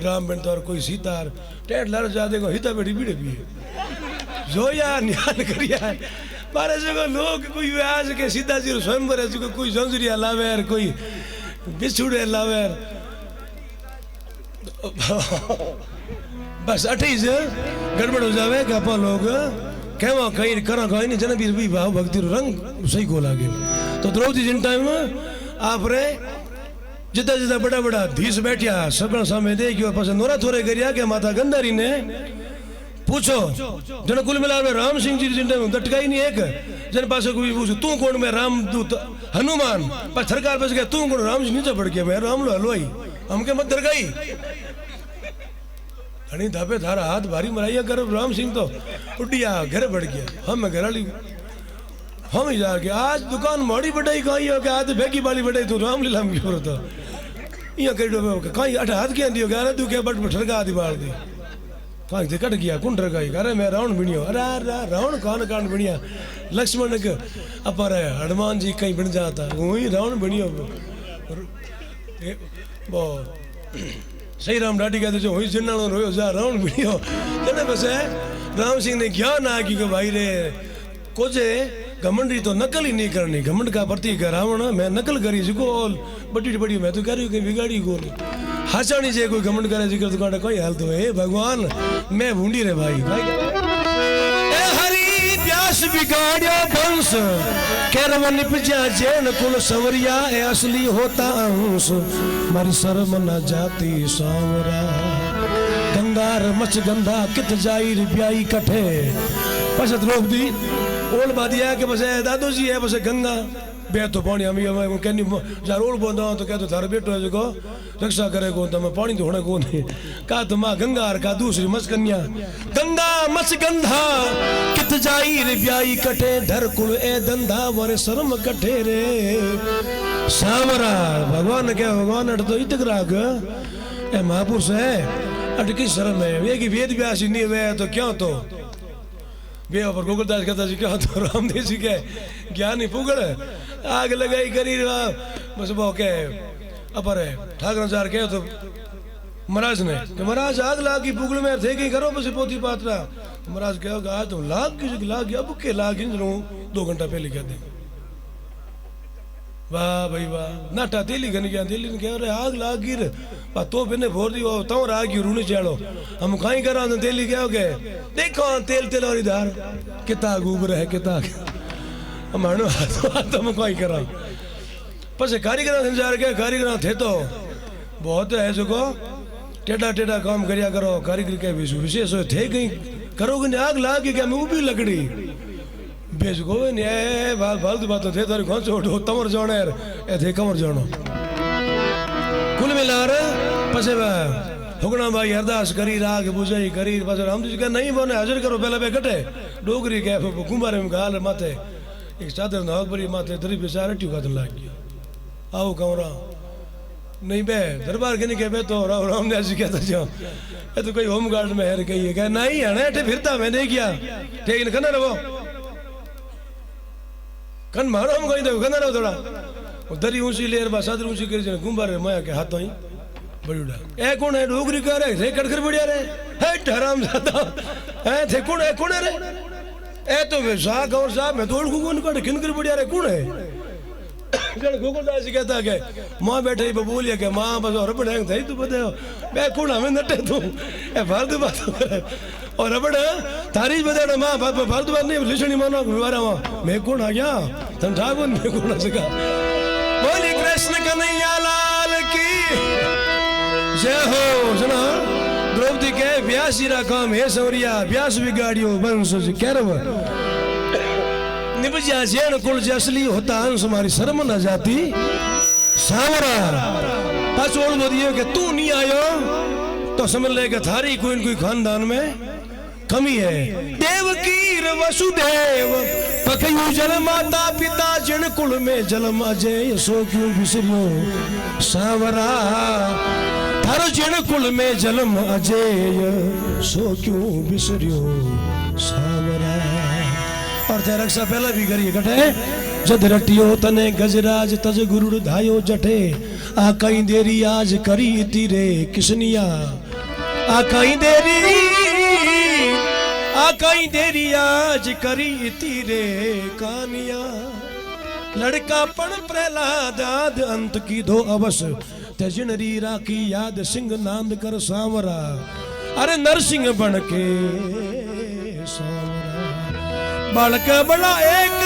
राम बन तो और कोई सीता टेट लाल जा देखो हिता बेटी बीड़े भी जो यार न्यान करिया मारे जगह लोग कोई आज के सीता जी स्वयंवर है जो कोई जंजरिया लावेर कोई बिछुड़े लावेर बस अठीज गड़बड़ हो जावे कि आप लोग कहवा कहीं करा कहीं नहीं जन भी भाव भक्ति रंग सही को लागे तो द्रौपदी जिन टाइम आप रे जितना जितना बड़ा बड़ा धीस बैठिया सगन सामने देखियो पास नोरा थोड़े करिया के माता गंधारी ने पूछो जन कुल मिला राम सिंह जी जिन टाइम दटका ही नहीं एक जन पास कोई पूछो तू कौन मैं रामदूत हनुमान पर सरकार बस गया तू कौन राम जी नीचे पड़ गया मैं राम लो हलवाई हमके मत दरगाई हनी धापे थारा हाथ भारी मराइया कर राम सिंह तो उड़िया घर बढ़ गया हम घर वाली हम ही जाके आज दुकान मोड़ी बढ़ाई कहीं हो आज भेगी बाली बढ़ाई तू रामलीला में क्यों तो यहाँ कहीं कहीं अठ हाथ क्या दियो गारे तू क्या बट ठरका दी बाल दी कहीं से कट गया कुंड रगाई अरे मैं रावण बिनियो अरे रावण कौन कांड बिनिया लक्ष्मण के अपर हनुमान जी कहीं बन जाता वही रावण बिनियो वो सही राम डाटी कहते जो हुई जिन्ना रोयो जा रावण बिनियो जने बस राम सिंह ने ज्ञान आ कि भाई रे कोजे घमंडी तो नकल ही नहीं करनी घमंड का प्रतीक है रावण मैं नकल करी जिको बड़ी बड़ी मैं तो कह रही हूँ कहीं बिगाड़ी को नहीं हाचानी से कोई घमंड करे जिक्र तो कांटे कोई हाल तो है भगवान मैं भूंडी रे भाई ए हरि प्यास बिगाड़िया बंश केरव निपजा जैन कुल सवरिया ए असली होता अंश मारी शर्म न जाती सांवरा गंगार मच गंधा कित जाई ब्याई कठे पस द्रौपदी ओल बादिया के बस दादू जी है बस गंगा बे तो पानी हम कहनी जार ओल बोंदा तो कह तो थारा बेटो है जो रक्षा करे को तो मैं पानी तो होने को नहीं का तो माँ गंगा का दूसरी मच कन्या गंगा मच गंधा कित जाई रे ब्याई कटे धर कुल ए धंधा वरे शर्म कटे रे सावरा भगवान क्या भगवान अट तो इतक राग ए महापुरुष है अट की शर्म है वे की वेद व्यासी नहीं वे तो क्या तो वे पर गोकुलदास कहता जी क्या तो रामदेव जी के ज्ञान ही पुगड़ आग लगाई करी बस वो के अपर ठाकर चार के तो महाराज ने कि महाराज आग लागी पुगड़ में थे कहीं करो बस पोती पात्रा महाराज कहोगा आज तुम लाग गया बुके लाग इन 2 घंटा पहले कह दे वाह भाई वाह नाटा तेली गन गया तेली ने कह रहे आग लाग गिर तो बिने भोर दी वो तो राग रून चाड़ो हम कहीं करा तो तेली क्या हो गए देखो तेल तेल और इधर कितना गुबर है कितना हम हणो तो हम कहीं करा पसे कारीगर संसार के कारीगर थे तो बहुत है जो को टेढ़ा टेढ़ा काम करिया करो कारीगर के विशेष थे कहीं करोगे नहीं आग लाग क्या मैं भी लकड़ी बेच गो ने फालतू बात थे तारी कौन छोड़ो तमर जाने ए थे कमर जानो कुल मिलार पसे हुगना भाई अरदास करी राग बुझाई करी पसे राम जी का नहीं बोने हाजिर करो पहले बे कटे डोगरी के कुंभारे में गाल माथे एक चादर नाग बरी माथे दरी बेचारा ट्यू का लाग गया आओ कमरा नहीं बे दरबार के नहीं के बे तो राम ने जी कहता जो ये तो कोई होम गार्ड में है कही है नहीं है फिरता मैं नहीं किया ठीक है ना रहो कन मारो हम कहीं देखो कना रहो थोड़ा दरी ऊंची लेर बा सादर ऊंची करी जने गुंबारे माया के हाथों ही बड़ुड़ा ए कौन है डोगरी का रे थे कड़खर बढ़िया रे है हराम ज्यादा है थे कौन रे ए तो वे साग और साहब मैं तोड़ गुगन को किनकर बढ़िया रे कौन है जन गोकुलदास कहता के मां बैठे बोलिया के मां बस रबड़ है थे तू बताओ मैं कौन हमें नटे तू ए फालतू बात करे और रबड़ तारीफ बता मां फालतू बात नहीं लिसणी मानो विवारा मैं कौन आ गया तुम ठाकुर मैं कौन आ सका बोली कृष्ण कन्हैया लाल की जय हो सुना द्रौपदी के व्यासी रा काम है सौरिया व्यास बिगाड़ियो वंश कैरव निपजा जैन कुल असली होता अंश हमारी शर्म न जाती सावरा पाछोड़ बोलियो कि तू नहीं आयो तो समझ लेगा थारी कोई न कोई खानदान में कमी है। देवकीर वसुदेव पकयू जल माता पिता जिन कुल में जन्म अजय सो क्यों बिसरियो सांवरा थारो जिन कुल में जन्म अजय सो क्यों बिसरियो सांवरा। और ते रक्षा पहला भी करिए कटे जद रटियो तने गजराज तज गुरुड़ धायो जठे आ कई देरी आज करी तीरे किसनिया आ कई देरी आज करी तीरे कानिया। लड़का पण प्रहलाद आद अंत की दो अवस ते जिनरी राखी याद सिंह नांद कर सांवरा अरे नरसिंह बन के सांवरा। बालक बड़ा एक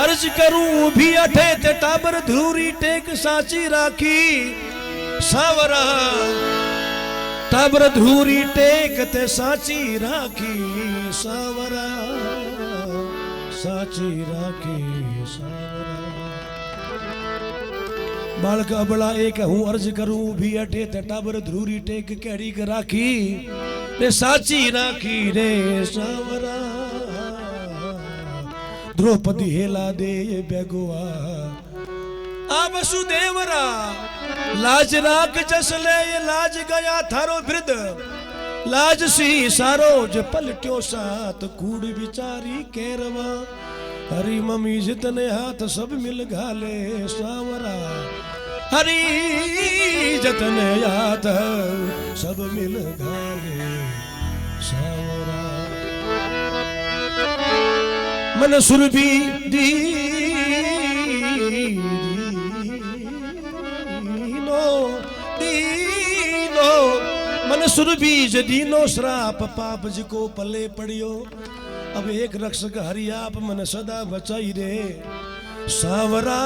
अर्ज करूं भी अठे ते टाबर धूरी टेक साची राखी सांवरा टाबर धूरी टेक ते साची राखी सांवरा साची राखी सांवरा। बालक अबला एक हूं अर्ज करूं भी अठे ते टाबर धूरी टेक कैरी के राखी रे साची राखी रे सांवरा। द्रौपदी हेला दे बेगुआ आ वसुदेवरा लाज राख जसले ये लाज गया थारो वृद्ध लाज सी सारो ज पलट्यो सात कूड़ बिचारी केरवा। हरी मम्मी जितने हाथ सब मिल घाले सांवरा हरी जितने हाथ सब मिल घाले सांवरा। मन सुरभि दीनो मन सुरभि दीनो श्राप पाप जिको पले पड़ियो। अब एक रक्षक हरि आप मन सदा बचाई रे सांवरा।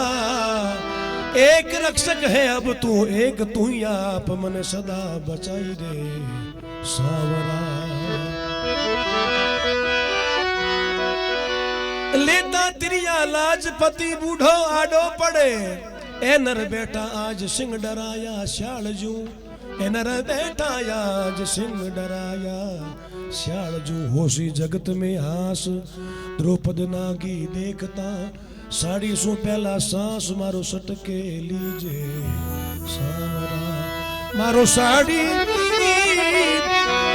एक रक्षक है अब तू एक तू ही आप मन सदा बचाई रे सांवरा। लेता तिरिया लाज पति बूढ़ो आडो पड़े ए नर बेटा आज सिंह डराया श्याल जू ए नर बेटा आज सिंह डराया श्याल जू। होशी जगत में हास द्रौपद नागी देखता साड़ी सु पहला सांस मारो सटके लीजे सांवरा। मारो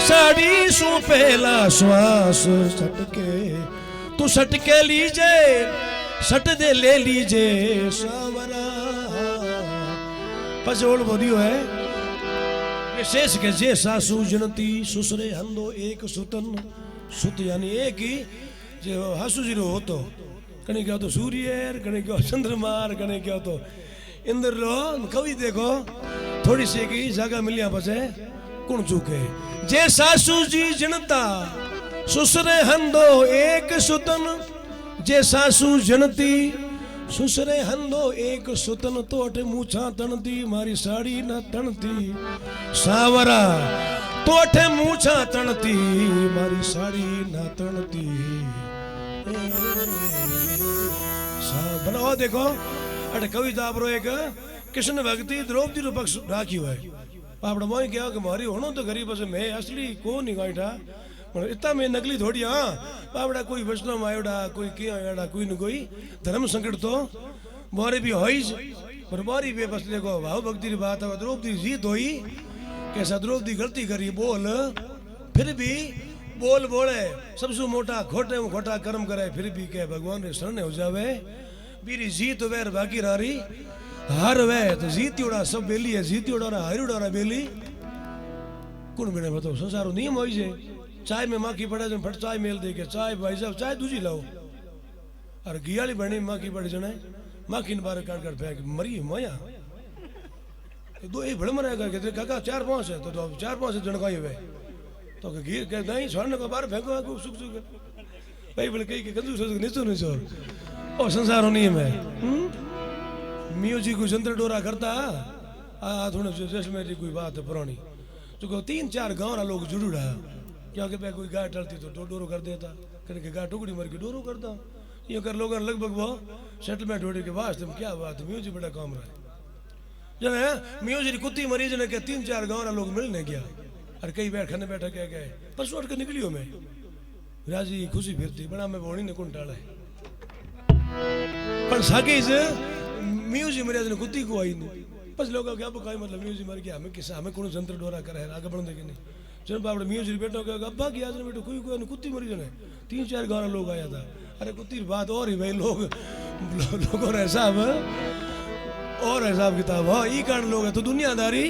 साड़ी सु पहला श्वास सटके तू सटके लीजे सट दे ले लीजे सांवरा। पजोल बोलियो है विशेष के जे सासू जनती सुसरे हंदो एक सुतन सुत यानी एक ही जो हासू जी रो होतो कने क्या तो सूर्य कने क्या चंद्रमार कने क्या तो इंद्र रो कवि देखो थोड़ी सी की जगह मिलिया बसे कुण चुके जे सासू जी जनता सुसरे हंदो एक सुतन जे सासू जनती सुसरे हंदो एक सुतन तो अठे मूछा तणती मारी साड़ी न तणती सांवरा तो अठे मूछा तणती मारी साड़ी न तणती। बनाओ देखो अठे कविता आपरो एक कृष्ण भक्ति द्रौपदी रो पक्ष राखियो है। आपड़ा मोई क्या कि मारी होनो तो गरीब से मैं असली को नहीं गाइठा इतना में नकली थोड़ी। हाँ बाबड़ा कोई वैष्णव आयोड़ा कोई क्या आयोड़ा कोई न कोई धर्म संकट तो मोरे भी होई पर मोरी भी बस देखो भाव भक्ति की बात है। द्रौपदी जीत हुई कैसा द्रौपदी गलती करी बोल फिर भी बोल बोले सबसे मोटा खोटे में खोटा कर्म करे फिर भी कह भगवान रे शरण हो जावे। बीरी जीत वैर बाकी रारी हार वे तो जीती उड़ा सब बेली है जीती उड़ा हारी उड़ा बेली कौन बिना बताओ संसारो नियम हो जे चाय में माखी पड़े तो फट चाय मेल दे के चाय भाई साहब चाय दूजी लाओ और गियाली बने माखी पड़े जने माखी ने बारे काट कर फेंक मरी मोया दो एक भड़ मरेगा कहते काका 4-5 है तो 4-5 जनकाई हुए तो घी के नहीं छोड़ने को बाहर फेंको को सुख सुख भाई बोले कहीं के कंजूस निचो निचो ओ संसार नियम है। म्यूजिक को जंतर डोरा करता आ थोड़ा जैसलमेर की कोई बात है पुरानी जो 3-4 गाँव रा लोग जुड़ूड़ा क्योंकि भाई कोई गाय टलती तो डोरो कर देता करके गाय टुकड़ी मर के डोरो करता ये कर लोग लगभग वो सेटलमेंट होने के वास्ते क्या बात है म्यूजिक बड़ा काम रहा है जब म्यूजिक कुत्ती मरीज ने के 3-4 गाँव रा लोग मिलने गया अरे कई बैठ खाने बैठा क्या गए परसों अट के निकलियो मैं राजी खुशी फिरती बड़ा मैं बोणी ने कुंटाल है पर साके इस म्यूजियम मर्यादा ने कुत्ती को आई नहीं बस लोग क्या बुकाई मतलब म्यूजियम मर गया हमें किसा हमें कौन जंतर डोरा करे आगे बढ़ने के नहीं चलो बाबड़ म्यूजियम बैठो क्या अब्बा की आज बैठो कोई कोई कुत्ती मरी जने 3-4 गाँव लोग आया था अरे कुत्ती बात और ही भाई लोगों हिसाब और हिसाब किताब हाँ ई कारण लोग है तो दुनियादारी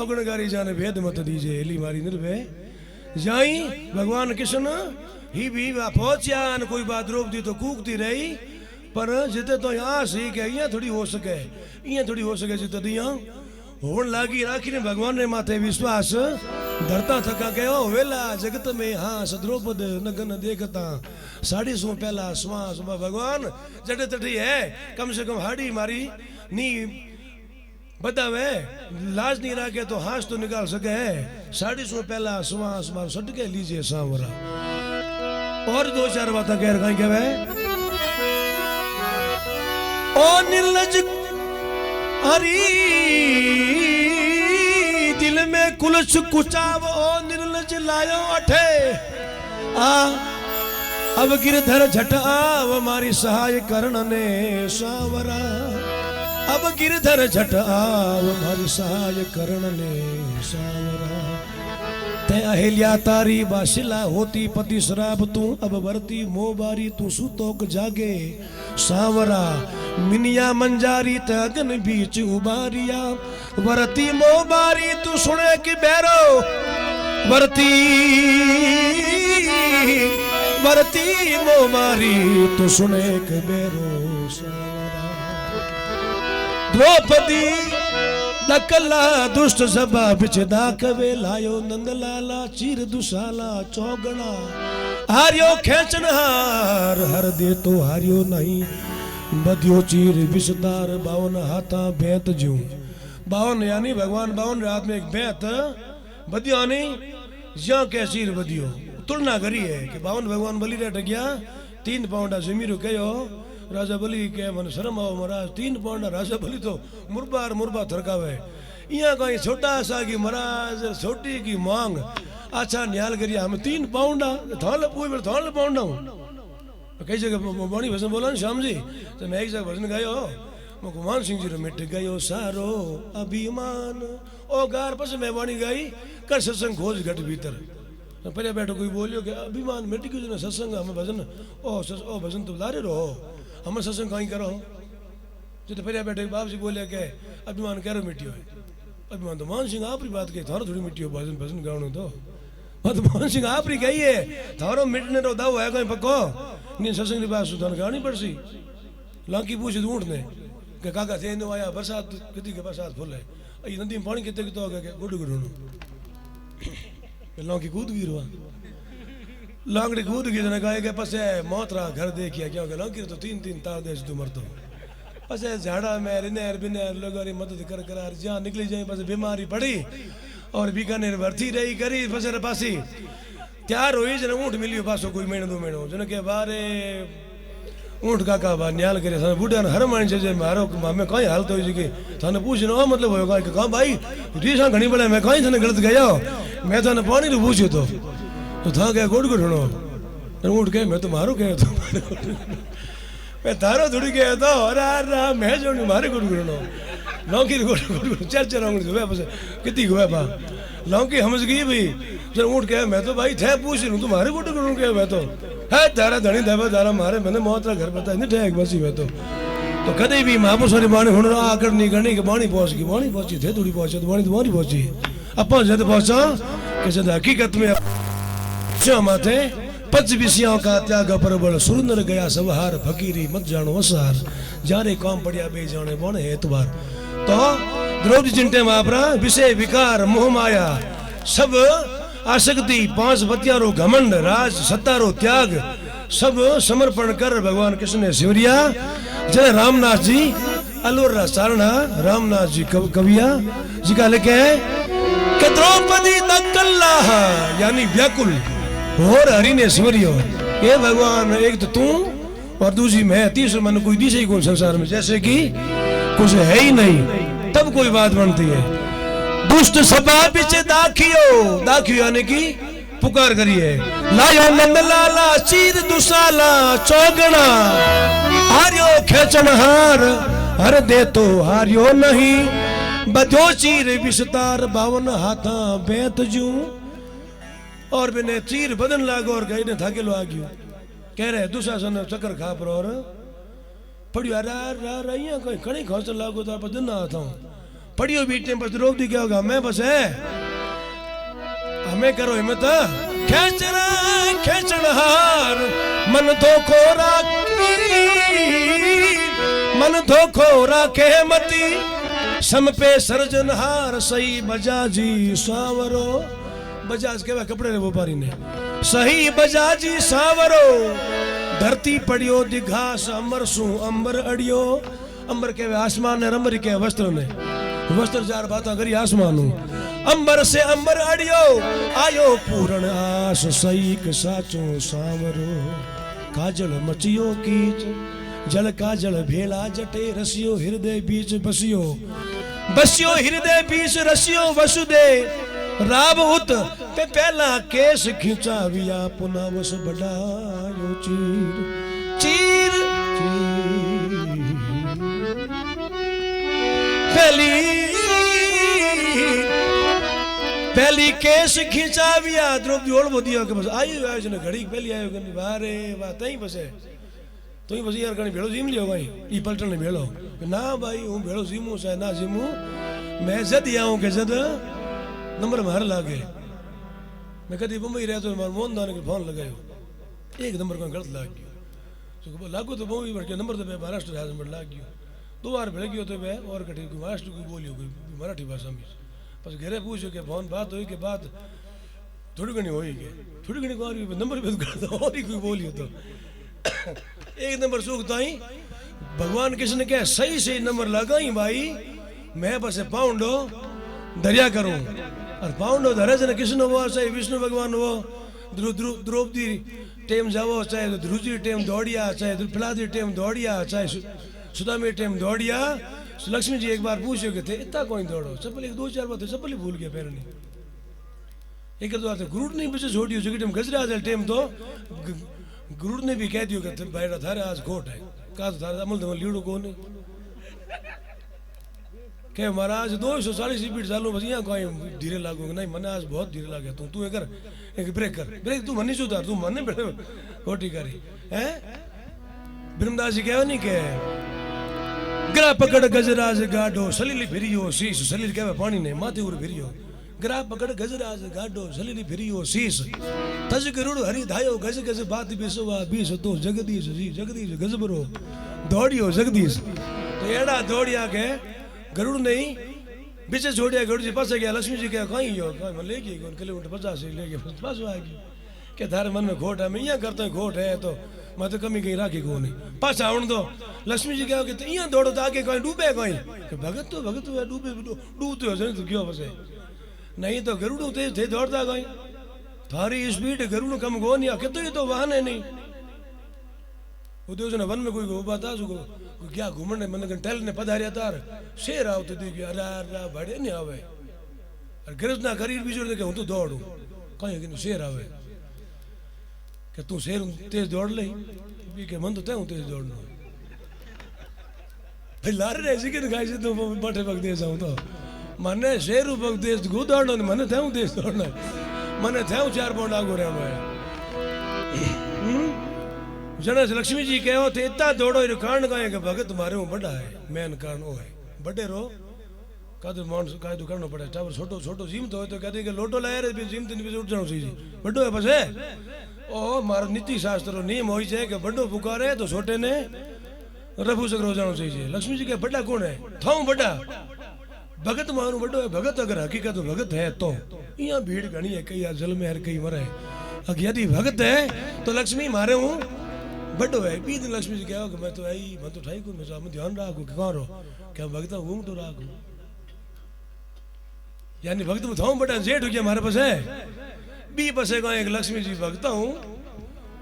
अगणगारी जाने भेद मत दीजिए एली मारी निर्भय जाई भगवान कृष्ण ही भी पहुंचा कोई बात रोक दी तो कूकती रही पर जिते तो यहाँ सी के यहाँ थोड़ी हो सके जिते तो यहाँ होन लागी राखी ने भगवान ने माथे विश्वास धरता थका गयो वेला जगत में हाँ सद्रोपद नगन देखता 150 पहला श्वास भगवान जटे तटी है कम से कम हाड़ी मारी नी बतावे लाज नहीं रखे तो हाथ तो निकाल सके है 150 पहला श्वास मार सट के लीजिए सांवरा और 2-4 बातें कह रहा है ओ निर्लज हरी दिल में कुलच कुचाव ओ निर्लज लायो अठे अब गिरधर झट आव मारी सहाय करण ने सावरा अब गिरधर झट आव मारी सहाय करण ने सावरा ते अहिल्या तारी बाशिला होती पति शराब तू अब वरती मोबारी तू सुतोक जागे सावरा मिनिया मंजारी ते अगन बीच उबारिया वरती मोबारी तू सुने कि बैरो वरती मोबारी तू सुने कि बैरो सावरा द्रौपदी दकला दुष्ट सभा बिच दाकवे लायो नंदलाला चीर दुसाला चौगना हारियो खेचन हार हर दे तो हारियो नहीं बदियो चीर विषदार 52 हाथा बेत जू 52 यानी भगवान 52 रात में एक बेत बदियो नहीं ज्या के चीर बदियो तुलना करी है कि 52 भगवान बलि रे टगिया 3 पाउंडा जमीरो कयो राजा बलि के मन शर्म आओ महाराज 3 पाउंडा राजा बलि तो मुरबा थरकावे यहाँ कहीं छोटा सा की महाराज छोटी की मांग अच्छा न्याल करिया हम 3 पाउंडा थाल पाउंडा कई जगह बाणी भजन बोला श्याम जी तो मैं एक जगह भजन गायो मैं कुमान सिंह जी रो मिट गयो सारो अभिमान ओ गार पस मैं बाणी गाई कर सत्संग खोज घट भीतर पहले बैठो कोई बोलियो कि अभिमान मिट गयो ना सत्संग हमें भजन ओ भजन तो लारे रहो हम सत्संग कहीं करो जो तो पहले बैठे बाप जी बोले के अभिमान करो मिट्टियो अभिमान तो मान सिंह आप बात कही थारो थोड़ी मिट्टियो भजन गानो तो मान सिंह आप कही है थारो मिटने तो दाव है कहीं पक्को नहीं सत्संग की बात सुधार गानी पड़सी लांकी पूछे ऊँट ने कि काका थे आया बरसात कितनी के बरसात फुल है ये नदी में पानी कितने कितना हो गया गुड लांकी कूद गिर हुआ लांगड़ी कूद गई जना कहा के पसे मोतरा घर देखिया क्या हो गया लांकी तो 3 तार दे तू मरतो पसे झाड़ा में रिनेर बिनेर लोगों मदद कर करार जहाँ निकली जाए पसे बीमारी पड़ी और बीकानेर भर्ती रही करी पसे पासी तैयार हुई जना ऊँट मिलियो पासो कोई महीने 2 महीनों जना के बारे ऊँट काका बा न्याल करे सन बुढ़ा हर मानी जे मारो हमें कहीं हालत हुई कि थाने पूछनो मतलब होयो कि कहा भाई रीसा घणी बड़े मैं कहीं थाने गलत गया मैं थाने पानी तो पूछो तो था क्या गुड़ गुड़नो ऊँट के मैं तो मारो गया तो मैं थारो थोड़ी गया तो अरे मैं जो मारे गुड़ गुड़नो लौकी गुड़ चल गुए बस कितनी गुए बा लौकी समझ गई भाई जब ऊँट के मैं तो भाई थे पूछ लूँ तुम्हारे गुड़ गुड़ के मैं तो है तारा धनी देवा तारा मारे मैंने मौत घर पता नहीं ठेक बसी मैं तो कदे भी महापुरुष वाली बाणी हुन आकर नहीं करनी कि बाणी पहुंची थे थोड़ी पहुंचे तो बाणी तुम्हारी पहुंची अपन जब पहुंचा कि जब हकीकत में माथे 5 विषयों का त्याग परबल सुरनर गया सवहार फकीरी मत जानो असार जारे काम पड़िया बे जाने बोने एतबार तो द्रौपदी चिंटे महापरा विषय विकार मोह माया सब आसक्ति 5 बतियारो घमंड राज सत्तारो त्याग सब समर्पण कर भगवान कृष्ण ने शिवरिया जय रामनाथ जी अलवर सारणा रामनाथ जी कविया जी का लिखे है कि द्रौपदी नकल्ला यानी व्याकुल और हरि ने शिवरियो ये भगवान एक तो तू और दूसरी मैं तीसरा मन कोई दिशा ही कौन संसार में जैसे कि कुछ है ही नहीं तब कोई बात बनती है दुष्ट सभा बिच दाखियो, दाखियो यानी कि पुकार करिए। लायो नंद लाला चीर दुसाला चौगना, हारियो खेचनहार हर दे तो हारियो नहीं, बधो चीर विस्तार 52 हाथा बेत जू। और बिने चीर बदन लागो और गई ने थाकेलो आ गयो। कह रहे दुशासन चक्कर खा पर और पड़ियो रहिया कोई कणी खोस लागो तो बदन ना था पड़ियो बीच में बस रोक दी क्या होगा मैं बस है हमें करो हिम्मत खेचना खेचनहार मन धोखो राखी मन धोखो राखे मती सम पे सर्जनहार सही बजाजी सावरो। बजाज के कपड़े ने व्यापारी ने सही बजाजी सावरो। धरती पड़ियो दिघास अमर सु अंबर अड़ियो। अंबर के आसमान ने अंबर के वस्त्र ने वस्त्र जार बाता करी आसमान अंबर से अंबर अड़ियो आयो पूर्ण आस सही के साचो सावरो। काजल मचियो कीच जल काजल भेला जटे रसियो हृदय बीच बसियो बसियो हृदय बीच रसियो वसुदे राब उत पे पहला केस खींचा विया पुना वस बढ़ायो चीर चीर पहली केस खींचा विया द्रौपदी ओढ़ बोदिया के बस आयो आयो ने घड़ी पहली आयो कनी बारे बा तई बसे तो ही बस यार कनी भेड़ो जीम लियो भाई ई पलटन ने भेड़ो ना भाई हूं भेड़ो जीमू चाहे ना जीमू मैं जद आऊं के जद नंबर मार लागे। मैं कभी मुंबई रहे तो मोहन दाने के फोन लगायो एक नंबर को गलत लाग गयो तो लागू तो मुंबई बढ़ के नंबर तो महाराष्ट्र राज में लाग गयो 2 बार भेड़ गयो तो मैं और कटी महाराष्ट्र को बोलियो कोई मराठी भाषा में बस घरे पूछो के फोन बात हुई के बाद थोड़ी घनी होई के थोड़ी घनी को नंबर पे करता और ही कोई बोलियो तो एक नंबर सूखता ही भगवान किसने क्या सही सही नंबर लगाई भाई मैं बस पाउंडो दरिया करूं और पाउंडो धरे से कृष्ण वो चाहे विष्णु भगवान वो द्रौपदी टेम जावो चाहे ध्रुजी टेम दौड़िया चाहे प्रहलादी टेम दौड़िया चाहे सुदामी टेम दौड़िया। लक्ष्मी जी एक बार पूछो के थे इतना कोई दौड़ो चप्पल एक 2-4 बार चप्पल ही भूल गया पैर नहीं एक दो बार गुरुड़ नहीं बचे छोड़ियो जो टेम गजरा टेम तो गुरुड़ ने भी कह दियो कि भाई थारे आज खोट है का थारे अमल दमल लीड़ो को नहीं के महाराज 240 स्पीड चालू बस यहाँ कोई धीरे लागू नहीं मने आज बहुत धीरे लागे तू कर एक ब्रेक कर ब्रेक तू मनी सुधार तू मने खोटी करी हैं ब्रह्मदास जी कहो नहीं के ग्रा पकड़ गजराज गाडो सलीली फिरियो शीश सलील कहवे पानी ने माथे उर फिरियो ग्रा पकड़ गजराज गाडो सलीली फिरियो शीश तज गरुड़ हरि धायो गज गज बात बिसवा बीस तो जगदीश जी जगदीश गजबरो दौड़ियो जगदीश तो एड़ा दौड़िया के गरुड़ नहीं बीचे छोड़िया गरुड़ जी पास गया लक्ष्मी जी क्या कहीं हो मैं ले गई कौन किलोमीटर 50 ले गया पास आ गई क्या थारे मन में खोट है मैं यहाँ करता हूँ खोट है तो मैं तो कमी कहीं राखी को नहीं पास आउन दो लक्ष्मी जी क्या कहते यहाँ दौड़ो तो आगे कहीं डूबे कहीं भगत तो डूबे डूबते हो तो क्यों बसे नहीं तो गरुड़ थे दौड़ता कहीं थारी स्पीड गरुड़ कम को नहीं कितने ही तो वाहन है नहीं उद्योग वन में कोई बात क्या घूमने मन टहल ने पधारिया तार शेर आवते देखिए अरे भाड़े नहीं आवे और गिरज ना करी बीजोड़ देखे हूं तो दौड़ू कहीं कि शेर आवे कि तू शेर तेज दौड़ ले भी के मन तो तय तेज दौड़ना भाई लारे रहे सिकन खाई से तो बटे पग दे जाऊं तो मने शेर पग तेज गो दौड़ना मने थे तेज दौड़ना मने थे 4 पाउंड आगो रहना है जने लक्ष्मी जी कहो थे इतना दौड़ो कारण कहे कि भगत तुम्हारे वो बड़ा है मेन कारण वो है बड़े रो का तो मान का तो करना पड़े टावर छोटो छोटो जिम तो कहते कि लोटो लाया रे जिम तीन बजे उठ जाओ सी जी बड़ो है बस है ओ मारो नीति शास्त्र नियम होई छे कि बड़ो पुकारे तो छोटे ने रफू सकरो जानो चाहिए। लक्ष्मी जी के बड़ा कौन है थाऊ बड़ा भगत मारू बड़ो है भगत अगर हकीकत भगत है तो यहाँ भीड़ घनी है कई जल में हर कई मरे अगर यदि भगत है तो लक्ष्मी मारे हूँ बड़ो है बीज लक्ष्मी जी कहो कि मैं तो आई मैं तो ठाई को मैं ध्यान राखू कि कौन रो क्या भगत हूँ तो राखू यानी भक्त में थाऊ बड़ा जेठ हो गया हमारे पास है बी बसे का एक लक्ष्मी जी भगता हूँ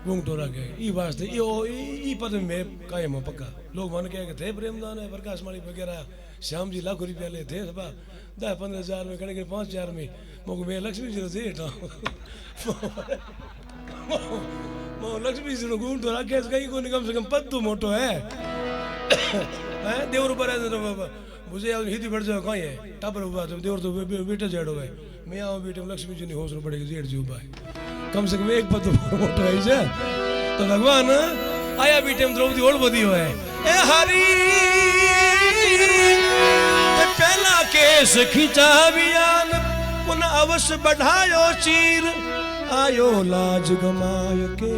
घूम टोरा के ई वास्ते ई पद में कायम हो पक्का लोग मन के थे प्रेमदान है प्रकाश माली वगैरह श्याम जी लाखों रुपया ले थे 10-15 हज़ार में कड़े 5 हज़ार में मोको मैं लक्ष्मी जी से हेठा लक्ष्मी जी गुण तो राकेश कहीं को कम से कम पद तो मोटो है देवर पर मुझे हिंदी बढ़ जाओ कहीं है टापर देवर तो बेटा जेड़ है मैं आऊँ बेटे लक्ष्मी जी ने हौसला बढ़ेगी जेड़ जी उबा कम से कम एक पद तो मोटो है तो भगवान आया बेटे में द्रौपदी और बदी हो है ए हरी पहला केस खींचा बियान पुनः अवश्य बढ़ायो चीर आयो लाज गमाय के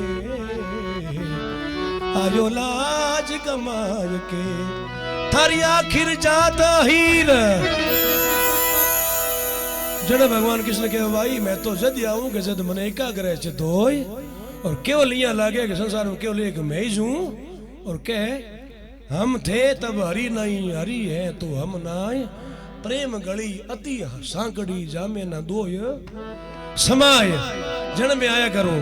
आयो लाज गमाय के थारी आखिर जात हीर जड़ भगवान कृष्ण कहे भाई मैं तो जद आऊं कि जद मने एकाग्र चित होय और केवल यहाँ लागे कि संसार में केवल एक मैं ही हूं और कह हम थे तब हरि नहीं हरि है तो हम नाय प्रेम गली अति सांकड़ी जामे न दोय समाय जन में आया करो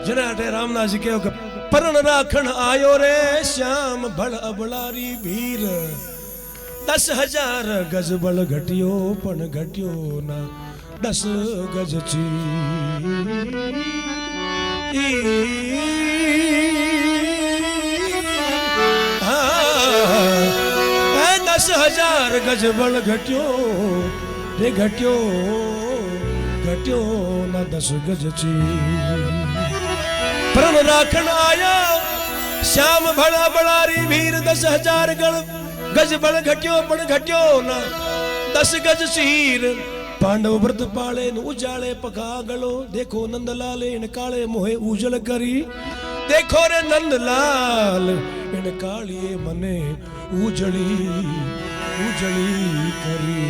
जना अटे रामनाथ जी कहो परण राखण आयो रे श्याम भड़ अबलारी भीर 10,000 गज बल घटियो पण घटियो ना 10 गज ची 10,000 गज बल घटियो रे घटियो घटियो ना 10 गज ची प्रण राखण आया श्याम भड़ा बड़ारी भीर 10,000 गज बल घटियो पण घटियो ना 10 गज चीर पांडव व्रत पाले न उजाले पका गलो देखो नंदलाल इन काले मोहे उजल करी देखो रे नंदलाल इन कालिए मने उजली उजली करी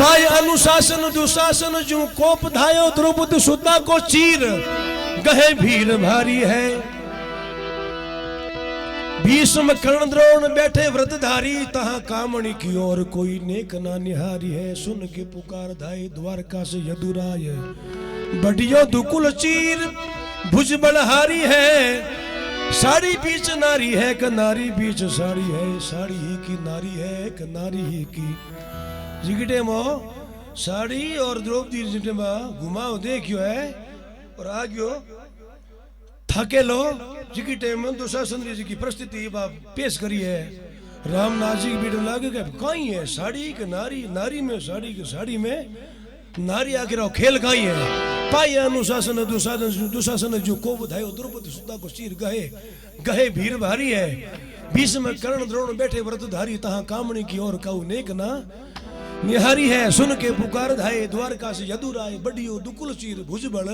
पाय अनुशासन दुशासन जो कोप धायो द्रौपदी सुता को चीर गहे भीर भारी है भीष्म कर्ण द्रोण बैठे व्रतधारी तहाँ कामणी की ओर कोई नेक ना निहारी है सुन के पुकार धाई द्वारका से यदुराय बढ़ियो दुकुल चीर भुज बलहारी है साड़ी बीच नारी है क नारी बीच साड़ी है साड़ी ही की नारी है क नारी ही की जिगटे मो साड़ी और द्रौपदी जिगटे मा घुमाओ देखियो है और आगियो थके लो जिकी टाइम में दुशासन जी की परिस्थिति पेश करी है रामनाथ जी की बेटे लागे कहीं है साड़ी के नारी नारी में साड़ी के साड़ी में नारी आखिर खेल कहीं है पाई अनुशासन दुशासन जो को बधायो द्रौपदी सुता को चीर गहे गहे भीर भारी है भीष्म कर्ण द्रोण बैठे व्रतधारी तहाँ कामणी की ओर कहू नेक ना निहारी है सुन के पुकार धाये द्वारका से यदुराय बढ़ियो दुकुल चीर भुजबल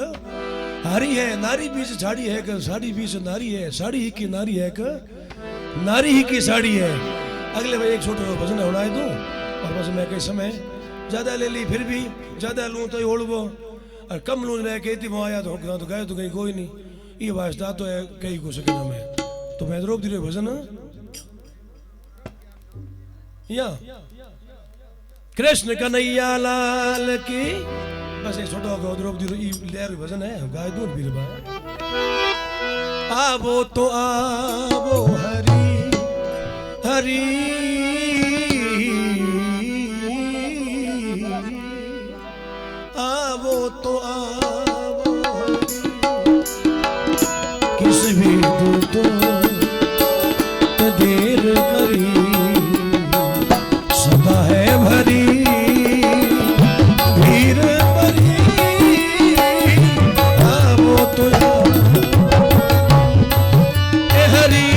हारी है नारी बीच साड़ी है कि साड़ी बीच नारी है साड़ी ही की नारी है कि नारी ही की साड़ी है अगले भाई एक छोटा भजन उड़ाए दूं और बस मैं कई समय ज्यादा ले ली फिर भी ज्यादा लूं तो ओढ़बो और कम लूं रह कहती वो आया तो गए तो कहीं कोई नहीं ये वास्ता तो है कहीं को सके ना मैं तो मैं द्रौपदी रे भजन या कृष्ण कन्हैया लाल की बस ये छोटा होगा द्रौपदी लहर भजन है गाय दूर भी आवो तो आवो हरी हरी आवो तो आवो किस भी तो देर करी सदा है भरी भीर भरी आवो तो हरी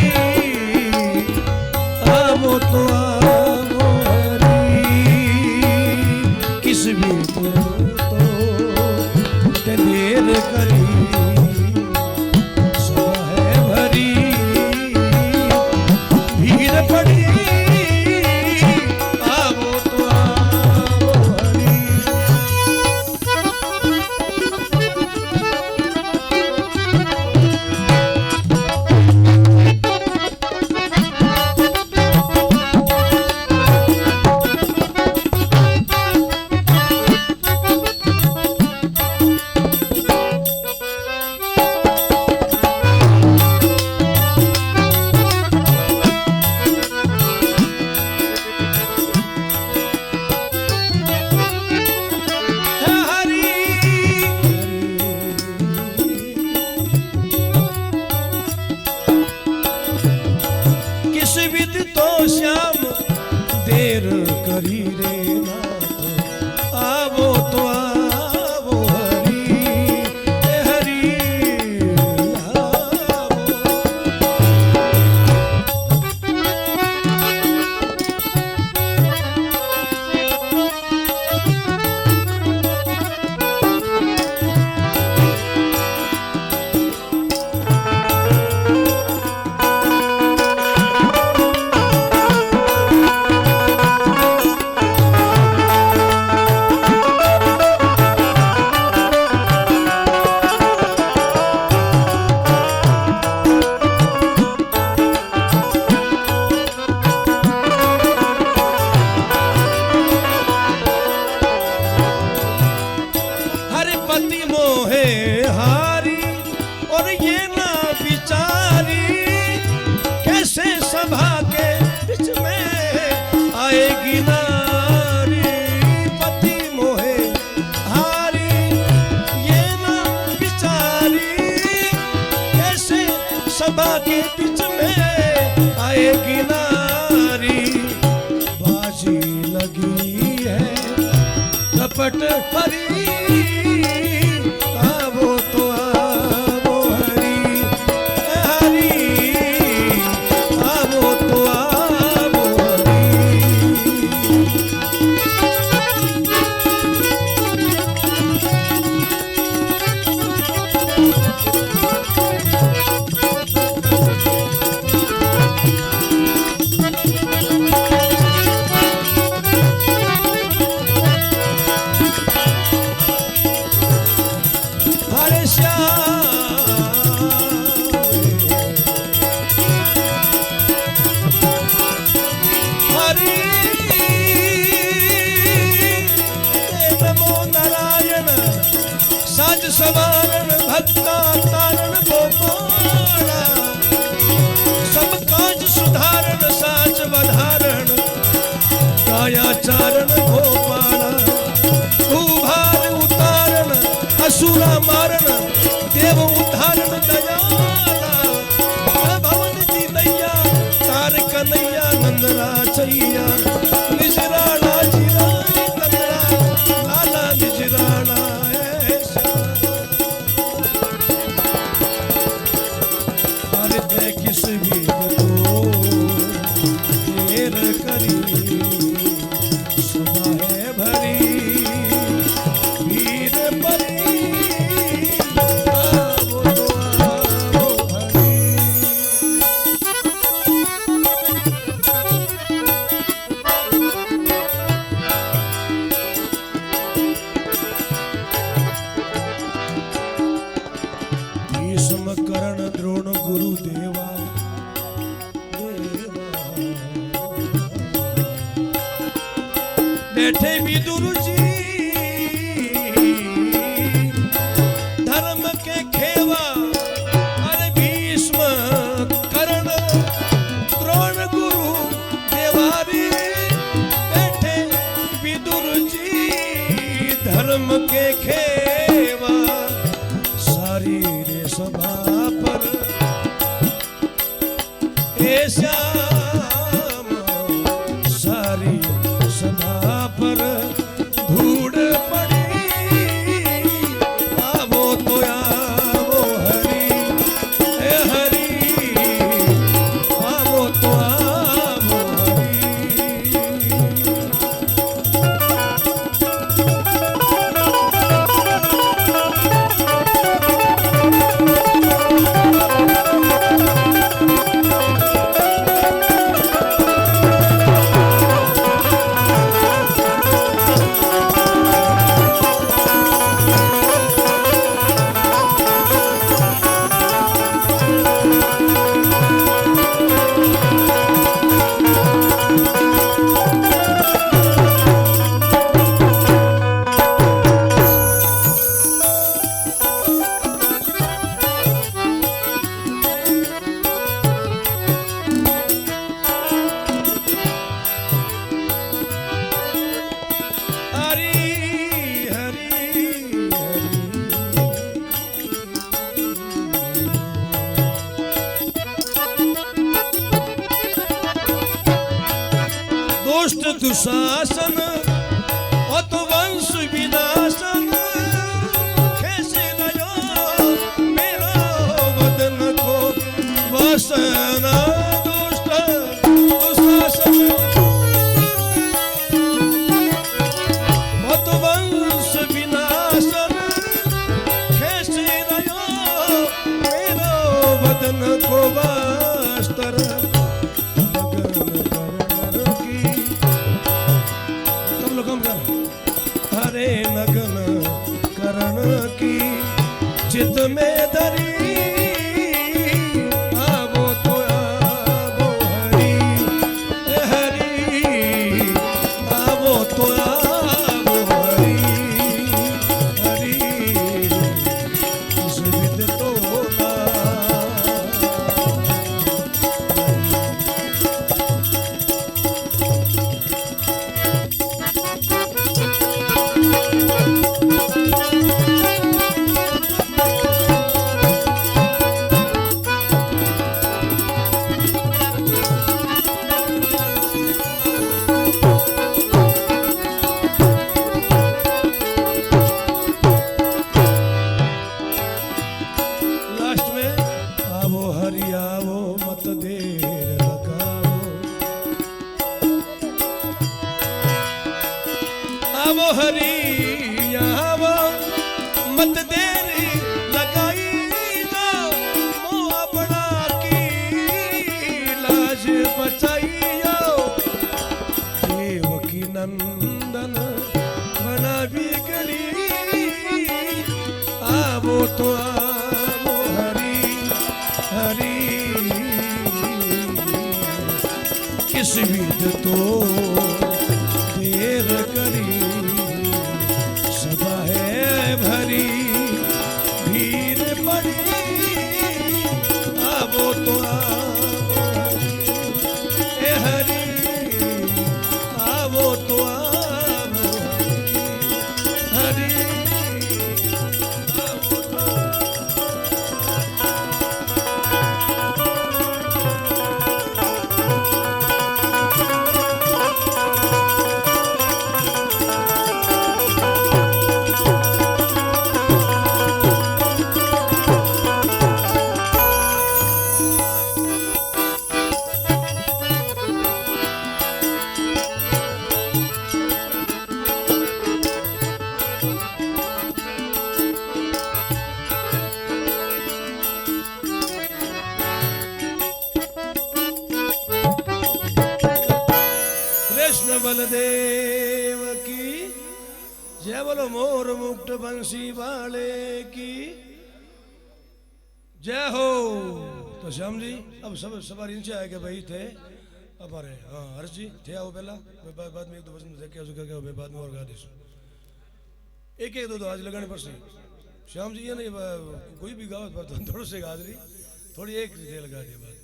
आवो तो आवो हरी किस भी तो देर करी सदा है भरी भीर पड़ी विध तो श्याम देर करी रे नाथ, आवो तो आवो हरि, हरि आवो। पति मोहे हारी और ये ना बिचारी, कैसे सभा के बीच में आएगी नारी। पति मोहे हारी ये ना बिचारी, कैसे सभा के बीच में आएगी नारी। बाजी लगी है कपट परी, आवो तो आवो हरि, हरि आवो तो आवो हरि। हरे श्याम हरि नमो नारायण, साज सवारण भक्ता तारण गोपाला, सब काज सुधारण साज बधारण, काया चारण गोपाला। तू भार उतारण असुरा मारण, देव उद्धारण दयाला। भवन जी नैया तार कन्हैया नंदरा छैया, निजराणा जिरा नंदरा लाला निजराणा ऐसा। अरे दे किस विध को देर करी, सुबह भरी वीर परी, आवो तो आवो हरि। भीष्म कर्ण द्रोण गुरुदेवा, बैठे विदुर जी धर्म के खेवा। अरे भीष्म कर्ण द्रोण गुरु देवारी, बैठे विदुर जी धर्म के खेवा। सारी रे सभा पर ए श्याम, सारी सभा पर धूड़ पड़ी, आवो तो आवो हरि, हरि आवो तो आवो हरि। दुष्ट दुशासन अत वंश विनाशन खेसे नयो मेरो वदन को वसन दुष्ट दुशासन अत वंश विनाशन खेसे नयो मेरो वदन को वस्त्र हरे नगन करण की चित में धरी आवो तो आवो हरि हरि आवो तो आवो हरि हरि इस विद तो ना आवो हरि आवो मत देरी लगाई जाओ मोह बड़ा की लाज बचाइयो देव की नंदन बना बिगड़ी आवो तो आवो हरि हरि किस विध तो देर करी सभा है भरी भीड़ पड़ी आवो तो आवो हरि हरि आवो तो आवो हरि आवो तो कृष्ण बलदेव की जय बोलो मोर मुक्त बंसी वाले की जय हो। तो श्याम जी अब सब सवार इनसे आए के भाई थे अब अरे हाँ हर्ष जी थे आओ पहला बाद में एक दो वचन देखे करके बाद में और गा दीसो एक एक दो आज लगाने पर से श्याम जी ये नहीं कोई भी गाओ थोड़ा से गा रही थोड़ी एक रीते लगा दिया बाद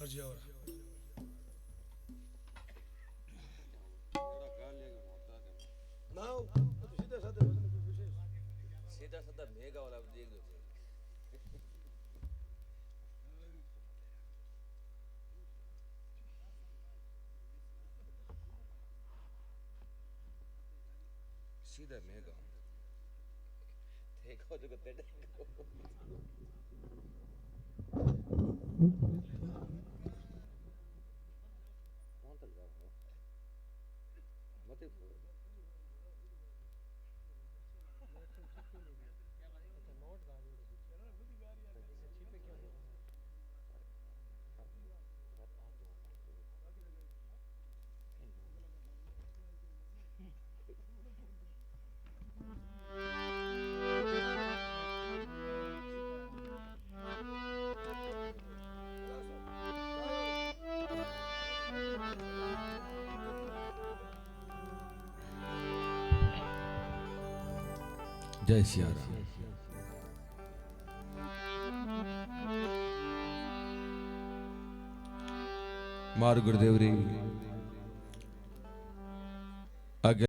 हर्ष जी और सीधा साधा मेगा वाला देख लो सीधा मेगा देखो जो कहते कौन तक जाओ मत जय सिया राम। मार गुरुदेव री आगे